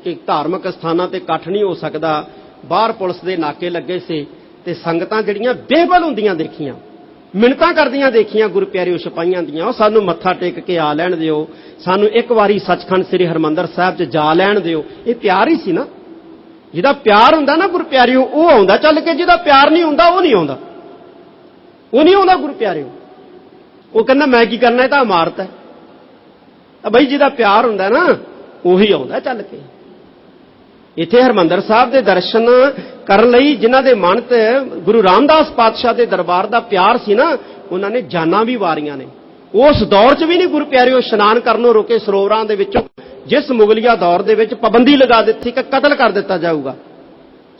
ਕਿ ਧਾਰਮਿਕ ਸਥਾਨਾਂ ਤੇ ਇਕੱਠ ਨਹੀਂ ਹੋ ਸਕਦਾ, ਬਾਹਰ ਪੁਲਿਸ ਦੇ ਨਾਕੇ ਲੱਗੇ ਸੀ ਤੇ ਸੰਗਤਾਂ ਜਿਹੜੀਆਂ ਬੇਵਲ ਹੁੰਦੀਆਂ ਦੇਖੀਆਂ, ਮਿੰਨਤਾਂ ਕਰਦੀਆਂ ਦੇਖੀਆਂ ਗੁਰੂ ਪਿਆਰਿਓ ਸਿਪਾਹੀਆਂ ਦੀਆਂ, ਉਹ ਸਾਨੂੰ ਮੱਥਾ ਟੇਕ ਕੇ ਆ ਲੈਣ ਦਿਓ, ਸਾਨੂੰ ਇੱਕ ਵਾਰੀ ਸੱਚਖੰਡ ਸ੍ਰੀ ਹਰਿਮੰਦਰ ਸਾਹਿਬ 'ਚ ਜਾ ਲੈਣ ਦਿਓ। ਇਹ ਪਿਆਰ ਹੀ ਸੀ ਨਾ। ਜਿਹਦਾ ਪਿਆਰ ਹੁੰਦਾ ਨਾ ਗੁਰੂ ਪਿਆਰਿਓ, ਉਹ ਆਉਂਦਾ ਚੱਲ ਕੇ। ਜਿਹਦਾ ਪਿਆਰ ਨਹੀਂ ਹੁੰਦਾ ਉਹ ਨਹੀਂ ਆਉਂਦਾ, ਉਹ ਨਹੀਂ ਆਉਂਦਾ ਗੁਰੂ ਪਿਆਰਿਓ। ਉਹ ਕਹਿੰਦਾ ਮੈਂ ਕੀ ਕਰਨਾ, ਇਹ ਤਾਂ ਇਮਾਰਤ ਹੈ। ਬਈ ਜਿਹਦਾ ਪਿਆਰ ਹੁੰਦਾ ਨਾ ਉਹੀ ਆਉਂਦਾ ਚੱਲ ਕੇ। ਇੱਥੇ ਹਰਿਮੰਦਰ ਸਾਹਿਬ ਦੇ ਦਰਸ਼ਨ ਕਰਨ ਲਈ ਜਿਨ੍ਹਾਂ ਦੇ ਮਨ ਤੇ ਗੁਰੂ ਰਾਮਦਾਸ ਪਾਤਸ਼ਾਹ ਦੇ ਦਰਬਾਰ ਦਾ ਪਿਆਰ ਸੀ ਨਾ, ਉਹਨਾਂ ਨੇ ਜਾਨਾਂ ਵੀ ਵਾਰੀਆਂ ਨੇ। ਉਸ ਦੌਰ 'ਚ ਵੀ ਨਹੀਂ ਗੁਰੂ ਪਿਆਰਿਓ ਇਸ਼ਨਾਨ ਕਰਨੋਂ ਰੋਕੇ ਸਰੋਵਰਾਂ ਦੇ ਵਿੱਚੋਂ, ਜਿਸ ਮੁਗਲਿਆ ਦੌਰ ਦੇ ਵਿੱਚ ਪਾਬੰਦੀ ਲਗਾ ਦਿੱਤੀ ਕਿ ਕਤਲ ਕਰ ਦਿੱਤਾ ਜਾਊਗਾ।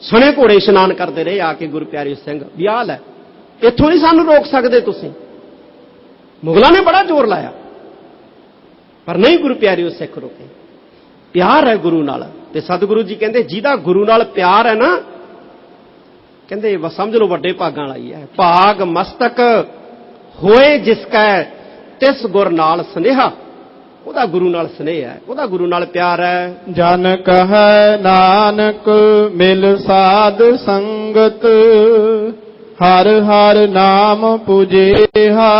ਸਣੇ ਘੋੜੇ ਇਸ਼ਨਾਨ ਕਰਦੇ ਰਹੇ ਆ ਕੇ ਗੁਰੂ ਪਿਆਰਿਓ ਸਿੰਘ। ਵਿਆਹ ਹੈ, ਇੱਥੋਂ ਨਹੀਂ ਸਾਨੂੰ ਰੋਕ ਸਕਦੇ ਤੁਸੀਂ। ਮੁਗਲਾਂ ਨੇ ਬੜਾ ਜ਼ੋਰ ਲਾਇਆ ਪਰ ਨਹੀਂ ਗੁਰੂ ਪਿਆਰਿਓ ਸਿੱਖ ਰੋਕੇ। ਪਿਆਰ ਹੈ ਗੁਰੂ ਨਾਲ। ਤੇ ਸਤਿਗੁਰੂ ਜੀ ਕਹਿੰਦੇ ਜਿਹਦਾ ਗੁਰੂ ਨਾਲ ਪਿਆਰ ਹੈ ਨਾ, ਕਹਿੰਦੇ ਸਮਝ ਲਓ ਵੱਡੇ ਭਾਗਾਂ ਵਾਲਾ ਹੀ ਹੈ। ਭਾਗ ਮਸਤਕ ਹੋਏ ਜਿਸ ਕੈ, ਤਿਸ ਗੁਰ ਨਾਲ ਸਨੇਹਾ। ਉਹਦਾ ਗੁਰੂ ਨਾਲ ਸਨੇਹ ਹੈ, ਉਹਦਾ ਗੁਰੂ ਨਾਲ ਪਿਆਰ ਹੈ। ਜਨ ਕਹੈ ਨਾਨਕ ਮਿਲ ਸਾਧ ਸੰਗਤ, ਹਰ ਹਰ ਨਾਮ ਪੂਜੇਹਾ।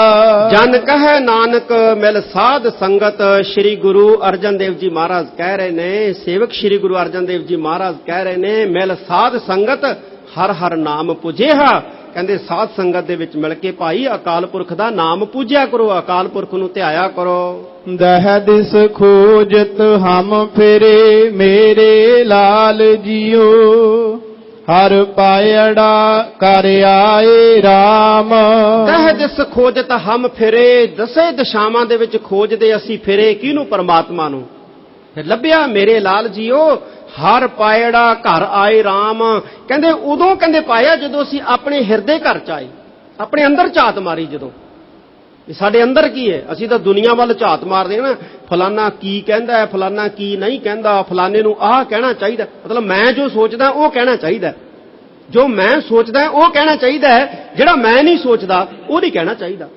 ਜਨ ਕਹੈ ਨਾਨਕ ਮਿਲ ਸਾਧ ਸੰਗਤ। ਸ਼੍ਰੀ ਗੁਰੂ ਅਰਜਨ ਦੇਵ ਜੀ ਮਹਾਰਾਜ ਕਹਿ ਰਹੇ ਨੇ, ਸੇਵਕ ਸ਼੍ਰੀ ਗੁਰੂ ਅਰਜਨ ਦੇਵ ਜੀ ਮਹਾਰਾਜ ਕਹਿ ਰਹੇ ਨੇ, ਮਿਲ ਸਾਧ ਸੰਗਤ ਹਰ ਹਰ ਨਾਮ ਪੂਜੇਹਾ। ਕਹਿੰਦੇ ਸਾਧ ਸੰਗਤ ਦੇ ਵਿੱਚ ਮਿਲ ਕੇ ਭਾਈ ਅਕਾਲ ਪੁਰਖ ਦਾ ਨਾਮ ਪੂਜਿਆ ਕਰੋ, ਅਕਾਲ ਪੁਰਖ ਨੂੰ ਧਿਆਇਆ ਕਰੋ। ਦਹ ਦਿਸ ਖੋਜਤ ਹਮ ਫਿਰੇ, ਮੇਰੇ ਲਾਲ ਜੀਓ, ਹਰ ਪਾਇੜਾ ਕਰ ਆਏ RAM। ਦਹ ਦਿਸ ਖੋਜਤ ਹਮ ਫਿਰੇ, ਦਸੇ ਦਿਸ਼ਾਵਾਂ ਦੇ ਵਿੱਚ ਖੋਜਦੇ ਅਸੀਂ ਫਿਰੇ। ਕਿਹਨੂੰ? ਪਰਮਾਤਮਾ ਨੂੰ। ਫਿਰ ਲੱਭਿਆ ਮੇਰੇ ਲਾਲ ਜੀਓ, ਹਰ ਪਾਇੜਾ ਘਰ ਆਏ RAM। ਕਹਿੰਦੇ ਉਦੋਂ ਕਹਿੰਦੇ ਪਾਇਆ ਜਦੋਂ ਅਸੀਂ ਆਪਣੇ ਹਿਰਦੇ ਘਰ 'ਚ ਆਏ, ਆਪਣੇ ਅੰਦਰ ਝਾਤ ਮਾਰੀ। ਜਦੋਂ ਸਾਡੇ ਅੰਦਰ ਕੀ ਹੈ, ਅਸੀਂ ਤਾਂ ਦੁਨੀਆ ਵੱਲ ਝਾਤ ਮਾਰਦੇ ਹਾਂ ਨਾ, ਫਲਾਨਾ ਕੀ ਕਹਿੰਦਾ ਹੈ, ਫਲਾਨਾ ਕੀ ਨਹੀਂ ਕਹਿੰਦਾ, ਫਲਾਨੇ ਨੂੰ ਆਹ ਕਹਿਣਾ ਚਾਹੀਦਾ। ਮਤਲਬ ਮੈਂ ਜੋ ਸੋਚਦਾ ਉਹ ਕਹਿਣਾ ਚਾਹੀਦਾ, ਜੋ ਮੈਂ ਸੋਚਦਾ ਉਹ ਕਹਿਣਾ ਚਾਹੀਦਾ ਹੈ, ਜਿਹੜਾ ਮੈਂ ਨਹੀਂ ਸੋਚਦਾ ਉਹ ਨਹੀਂ ਕਹਿਣਾ ਚਾਹੀਦਾ।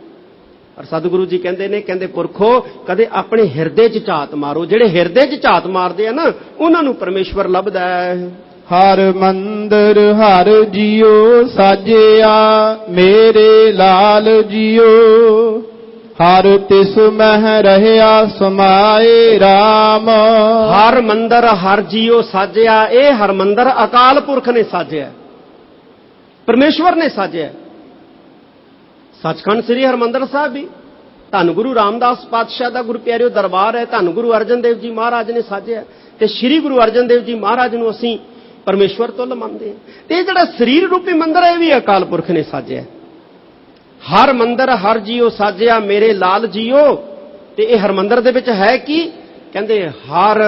ਪਰ ਸਤਿਗੁਰੂ ਜੀ ਕਹਿੰਦੇ ਨੇ, ਕਹਿੰਦੇ ਪੁਰਖੋ ਕਦੇ ਆਪਣੇ ਹਿਰਦੇ 'ਚ ਝਾਤ ਮਾਰੋ। ਜਿਹੜੇ ਹਿਰਦੇ 'ਚ ਝਾਤ ਮਾਰਦੇ ਆ ਨਾ, ਉਹਨਾਂ ਨੂੰ ਪਰਮੇਸ਼ਵਰ ਲੱਭਦਾ ਹੈ। ਹਰ ਮੰਦਰ ਹਰ ਜੀਓ ਸਾਜਿਆ, ਮੇਰੇ ਲਾਲ ਜੀਓ, ਹਰ ਤਿਸ ਮਹਿ ਰਹਿਆ ਸਮਾਏ RAM। ਹਰ ਮੰਦਰ ਹਰ ਜੀਓ ਸਾਜਿਆ। ਇਹ ਹਰ ਮੰਦਰ ਅਕਾਲ ਪੁਰਖ ਨੇ ਸਾਜਿਆ, ਪਰਮੇਸ਼ਵਰ ਨੇ ਸਾਜਿਆ। ਸੱਚਖੰਡ ਸ੍ਰੀ ਹਰਿਮੰਦਰ ਸਾਹਿਬ ਵੀ ਧੰਨ ਗੁਰੂ ਰਾਮਦਾਸ ਪਾਤਸ਼ਾਹ ਦਾ ਗੁਰੂ ਪਿਆਰਿਓ ਦਰਬਾਰ ਹੈ, ਧੰਨ ਗੁਰੂ ਅਰਜਨ ਦੇਵ ਜੀ ਮਹਾਰਾਜ ਨੇ ਸਾਜਿਆ ਤੇ ਸ੍ਰੀ ਗੁਰੂ ਅਰਜਨ ਦੇਵ ਜੀ ਮਹਾਰਾਜ ਨੂੰ ਅਸੀਂ ਪਰਮੇਸ਼ਵਰ ਤੁੱਲ ਮੰਨਦੇ ਹਾਂ। ਤੇ ਇਹ ਜਿਹੜਾ ਸਰੀਰ ਰੂਪੀ ਮੰਦਰ ਹੈ ਇਹ ਵੀ ਅਕਾਲ ਪੁਰਖ ਨੇ ਸਾਜਿਆ। ਹਰ ਮੰਦਰ ਹਰ ਜੀਓ ਸਾਜਿਆ ਮੇਰੇ ਲਾਲ ਜੀਓ। ਤੇ ਇਹ ਹਰਮੰਦਰ ਦੇ ਵਿੱਚ ਹੈ ਕੀ? ਕਹਿੰਦੇ ਹਰ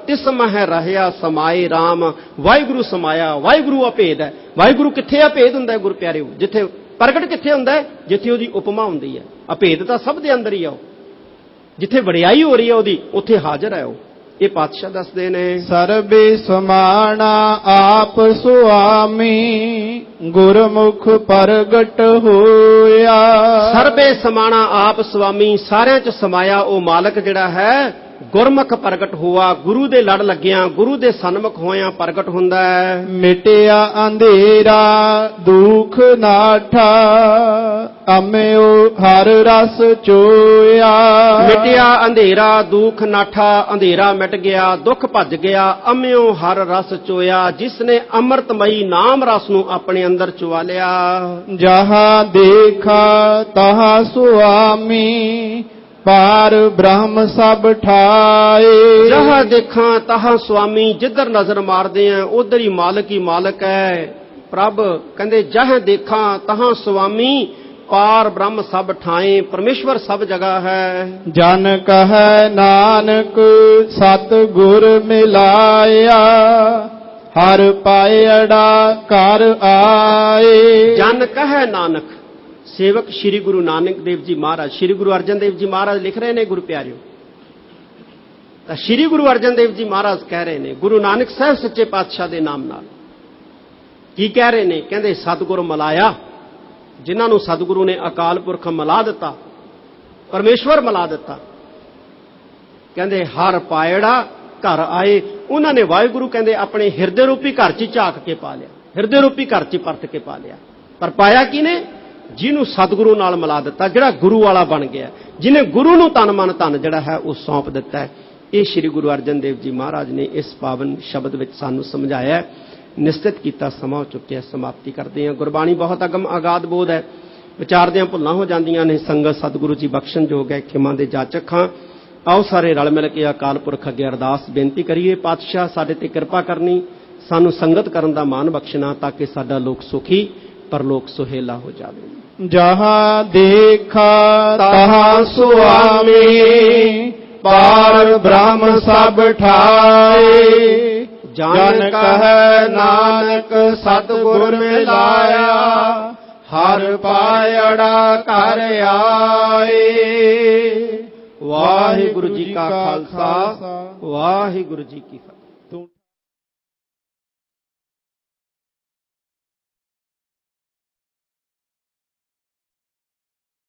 ਤਿਸ ਮਹਿ ਰਹਿਆ ਸਮਾਏ ਰਾਮ, ਵਾਹਿਗੁਰੂ ਸਮਾਇਆ। ਵਾਹਿਗੁਰੂ ਅਭੇਦ ਹੈ। ਵਾਹਿਗੁਰੂ ਕਿੱਥੇ ਅਭੇਦ ਹੁੰਦਾ ਹੈ ਗੁਰੂ ਪਿਆਰਿਓ? ਜਿੱਥੇ ਪ੍ਰਗਟ ਕਿੱਥੇ ਹੁੰਦਾ ਹੈ? ਜਿੱਥੇ ਉਹਦੀ ਉਪਮਾ ਹੁੰਦੀ ਹੈ। ਅਭੇਦ ਤਾਂ ਸਭ ਦੇ ਅੰਦਰ ਹੀ ਆ। ਉਹ ਜਿੱਥੇ ਵਡਿਆਈ ਹੋ ਰਹੀ ਹੈ ਉਹਦੀ, ਉੱਥੇ ਹਾਜ਼ਰ ਹੈ ਉਹ। ਇਹ ਪਾਤਸ਼ਾਹ ਦੱਸਦੇ ਨੇ, ਸਰਬੇ ਸਮਾਣਾ ਆਪ ਸੁਆਮੀ, ਗੁਰਮੁਖ ਪ੍ਰਗਟ ਹੋਇਆ। ਸਰਬੇ ਸਮਾਣਾ ਆਪ ਸੁਆਮੀ, ਸਾਰਿਆਂ 'ਚ ਸਮਾਇਆ ਉਹ ਮਾਲਕ ਜਿਹੜਾ ਹੈ ਗੁਰਮੁਖ ਪ੍ਰਗਟ ਹੋਆ। ਗੁਰੂ ਦੇ ਲੜ ਲੱਗਿਆਂ, ਗੁਰੂ ਦੇ ਸਨਮੁਖ ਹੋਇਆਂ ਪ੍ਰਗਟ ਹੁੰਦਾ ਹੈ। ਮਿਟਿਆ ਅੰਧੇਰਾ ਦੁਖ ਨਾਠਾ, ਅਮਿਓ ਹਰ ਰਸ ਚੋਇਆ। ਮਿਟਿਆ ਅੰਧੇਰਾ ਦੁਖ ਨਾਠਾ, ਅੰਧੇਰਾ ਮਿਟ ਗਿਆ, ਦੁੱਖ ਭੱਜ ਗਿਆ। ਅਮਿਓ ਹਰ ਰਸ ਚੋਇਆ, ਜਿਸ ਨੇ ਅੰਮ੍ਰਿਤਮਈ ਨਾਮ ਰਸ ਨੂੰ ਆਪਣੇ ਅੰਦਰ ਚੁਆ ਲਿਆ। ਜਹਾਂ ਦੇਖਾ ਤਹਾਂ ਸੁਆਮੀ, ਪਾਰ ਬ੍ਰਹਮ ਸਭ ਠਾਏ। ਜਹਾਂ ਦੇਖਾਂ ਤਹਾਂ ਸੁਆਮੀ, ਜਿੱਧਰ ਨਜ਼ਰ ਮਾਰਦੇ ਆ ਉਧਰ ਹੀ ਮਾਲਕ ਹੈ ਪ੍ਰਭ। ਕਹਿੰਦੇ ਜਹਾਂ ਦੇਖਾਂ ਤਹਾਂ ਸੁਆਮੀ, ਪਾਰ ਬ੍ਰਹਮ ਸਭ ਠਾਏ। ਪਰਮੇਸ਼ਵਰ ਸਭ ਜਗ੍ਹਾ ਹੈ। ਜਨ ਕਹੈ ਨਾਨਕ ਸਤ ਗੁਰ ਮਿਲਾਇਆ, ਹਰ ਪਾਇੜਾ ਘਰ ਆਏ। ਜਨ ਕਹੈ ਨਾਨਕ, ਸੇਵਕ ਸ੍ਰੀ ਗੁਰੂ ਨਾਨਕ ਦੇਵ ਜੀ ਮਹਾਰਾਜ, ਸ੍ਰੀ ਗੁਰੂ ਅਰਜਨ ਦੇਵ ਜੀ ਮਹਾਰਾਜ ਲਿਖ ਰਹੇ ਨੇ ਗੁਰੂ ਪਿਆਰਿਓ। ਤਾਂ ਸ੍ਰੀ ਗੁਰੂ ਅਰਜਨ ਦੇਵ ਜੀ ਮਹਾਰਾਜ ਕਹਿ ਰਹੇ ਨੇ ਗੁਰੂ ਨਾਨਕ ਸਾਹਿਬ ਸੱਚੇ ਪਾਤਸ਼ਾਹ ਦੇ ਨਾਮ ਨਾਲ। ਕੀ ਕਹਿ ਰਹੇ ਨੇ? ਕਹਿੰਦੇ ਸਤਿਗੁਰ ਮਲਾਇਆ, ਜਿਨ੍ਹਾਂ ਨੂੰ ਸਤਿਗੁਰੂ ਨੇ ਅਕਾਲ ਪੁਰਖ ਮਿਲਾ ਦਿੱਤਾ, ਪਰਮੇਸ਼ਵਰ ਮਿਲਾ ਦਿੱਤਾ। ਕਹਿੰਦੇ ਹਰ ਪਾਇੜਾ ਘਰ ਆਏ। ਉਹਨਾਂ ਨੇ ਵਾਹਿਗੁਰੂ ਕਹਿੰਦੇ ਆਪਣੇ ਹਿਰਦੇ ਰੂਪੀ ਘਰ 'ਚ ਝਾਕ ਕੇ ਪਾ ਲਿਆ, ਹਿਰਦੇ ਰੂਪੀ ਘਰ 'ਚ ਪਰਤ ਕੇ ਪਾ ਲਿਆ। ਪਰ ਪਾਇਆ ਕਿਹਨੇ? ਜਿਹਨੂੰ ਸਤਿਗੁਰੂ ਨਾਲ ਮਿਲਾ ਦਿੱਤਾ, ਜਿਹੜਾ ਗੁਰੂ ਵਾਲਾ ਬਣ ਗਿਆ, ਜਿਹਨੇ ਗੁਰੂ ਨੂੰ ਤਨ ਮਨ ਧਨ ਜਿਹੜਾ ਹੈ ਉਹ ਸੌਂਪ ਦਿੱਤਾ ਹੈ। ਇਹ ਸ੍ਰੀ ਗੁਰੂ ਅਰਜਨ ਦੇਵ ਜੀ ਮਹਾਰਾਜ ਨੇ ਇਸ ਪਾਵਨ ਸ਼ਬਦ ਵਿੱਚ ਸਾਨੂੰ ਸਮਝਾਇਆ। ਨਿਸ਼ਚਿਤ ਕੀਤਾ ਸਮਾਂ ਹੋ ਚੁੱਕਿਆ, ਸਮਾਪਤੀ ਕਰਦੇ ਹਾਂ। ਗੁਰਬਾਣੀ ਬਹੁਤ ਅਗਮ ਅਗਾਧ ਬੋਧ ਹੈ, ਵਿਚਾਰਦਿਆਂ ਭੁੱਲਾਂ ਹੋ ਜਾਂਦੀਆਂ ਨੇ। ਸੰਗਤ ਸਤਿਗੁਰੂ ਜੀ ਬਖਸ਼ਣ ਯੋਗ ਹੈ, ਖਿਮਾ ਦੇ ਜਾਚਕ ਹਾਂ। ਆਓ ਸਾਰੇ ਰਲ ਮਿਲ ਕੇ ਅਕਾਲ ਪੁਰਖ ਅੱਗੇ ਅਰਦਾਸ ਬੇਨਤੀ ਕਰੀਏ। ਪਾਤਸ਼ਾਹ ਸਾਡੇ ਤੇ ਕਿਰਪਾ ਕਰਨੀ, ਸਾਨੂੰ ਸੰਗਤ ਕਰਨ ਦਾ ਮਾਣ ਬਖਸ਼ਣਾ, ਤਾਂ ਕਿ ਸਾਡਾ ਲੋਕ ਸੁਖੀ ਪਰਲੋਕ ਸੁਹੇਲਾ ਹੋ ਜਾਵੇ। ਜਹਾਂ ਦੇਖਾ ਤਹਾਂ ਸੁਆਮੀ, ਪਾਰ ਬ੍ਰਹਮ ਸਭ ਠਾਏ। ਜਨ ਕਹੈ ਨਾਨਕ ਸਤਿਗੁਰ ਮਿਲਾਇਆ, ਹਰ ਪਾਇੜਾ ਘਰ ਆਏ। ਵਾਹਿਗੁਰੂ ਜੀ ਕਾ ਖਾਲਸਾ, ਵਾਹਿਗੁਰੂ ਜੀ ਕੀ ਫਤਿਹ।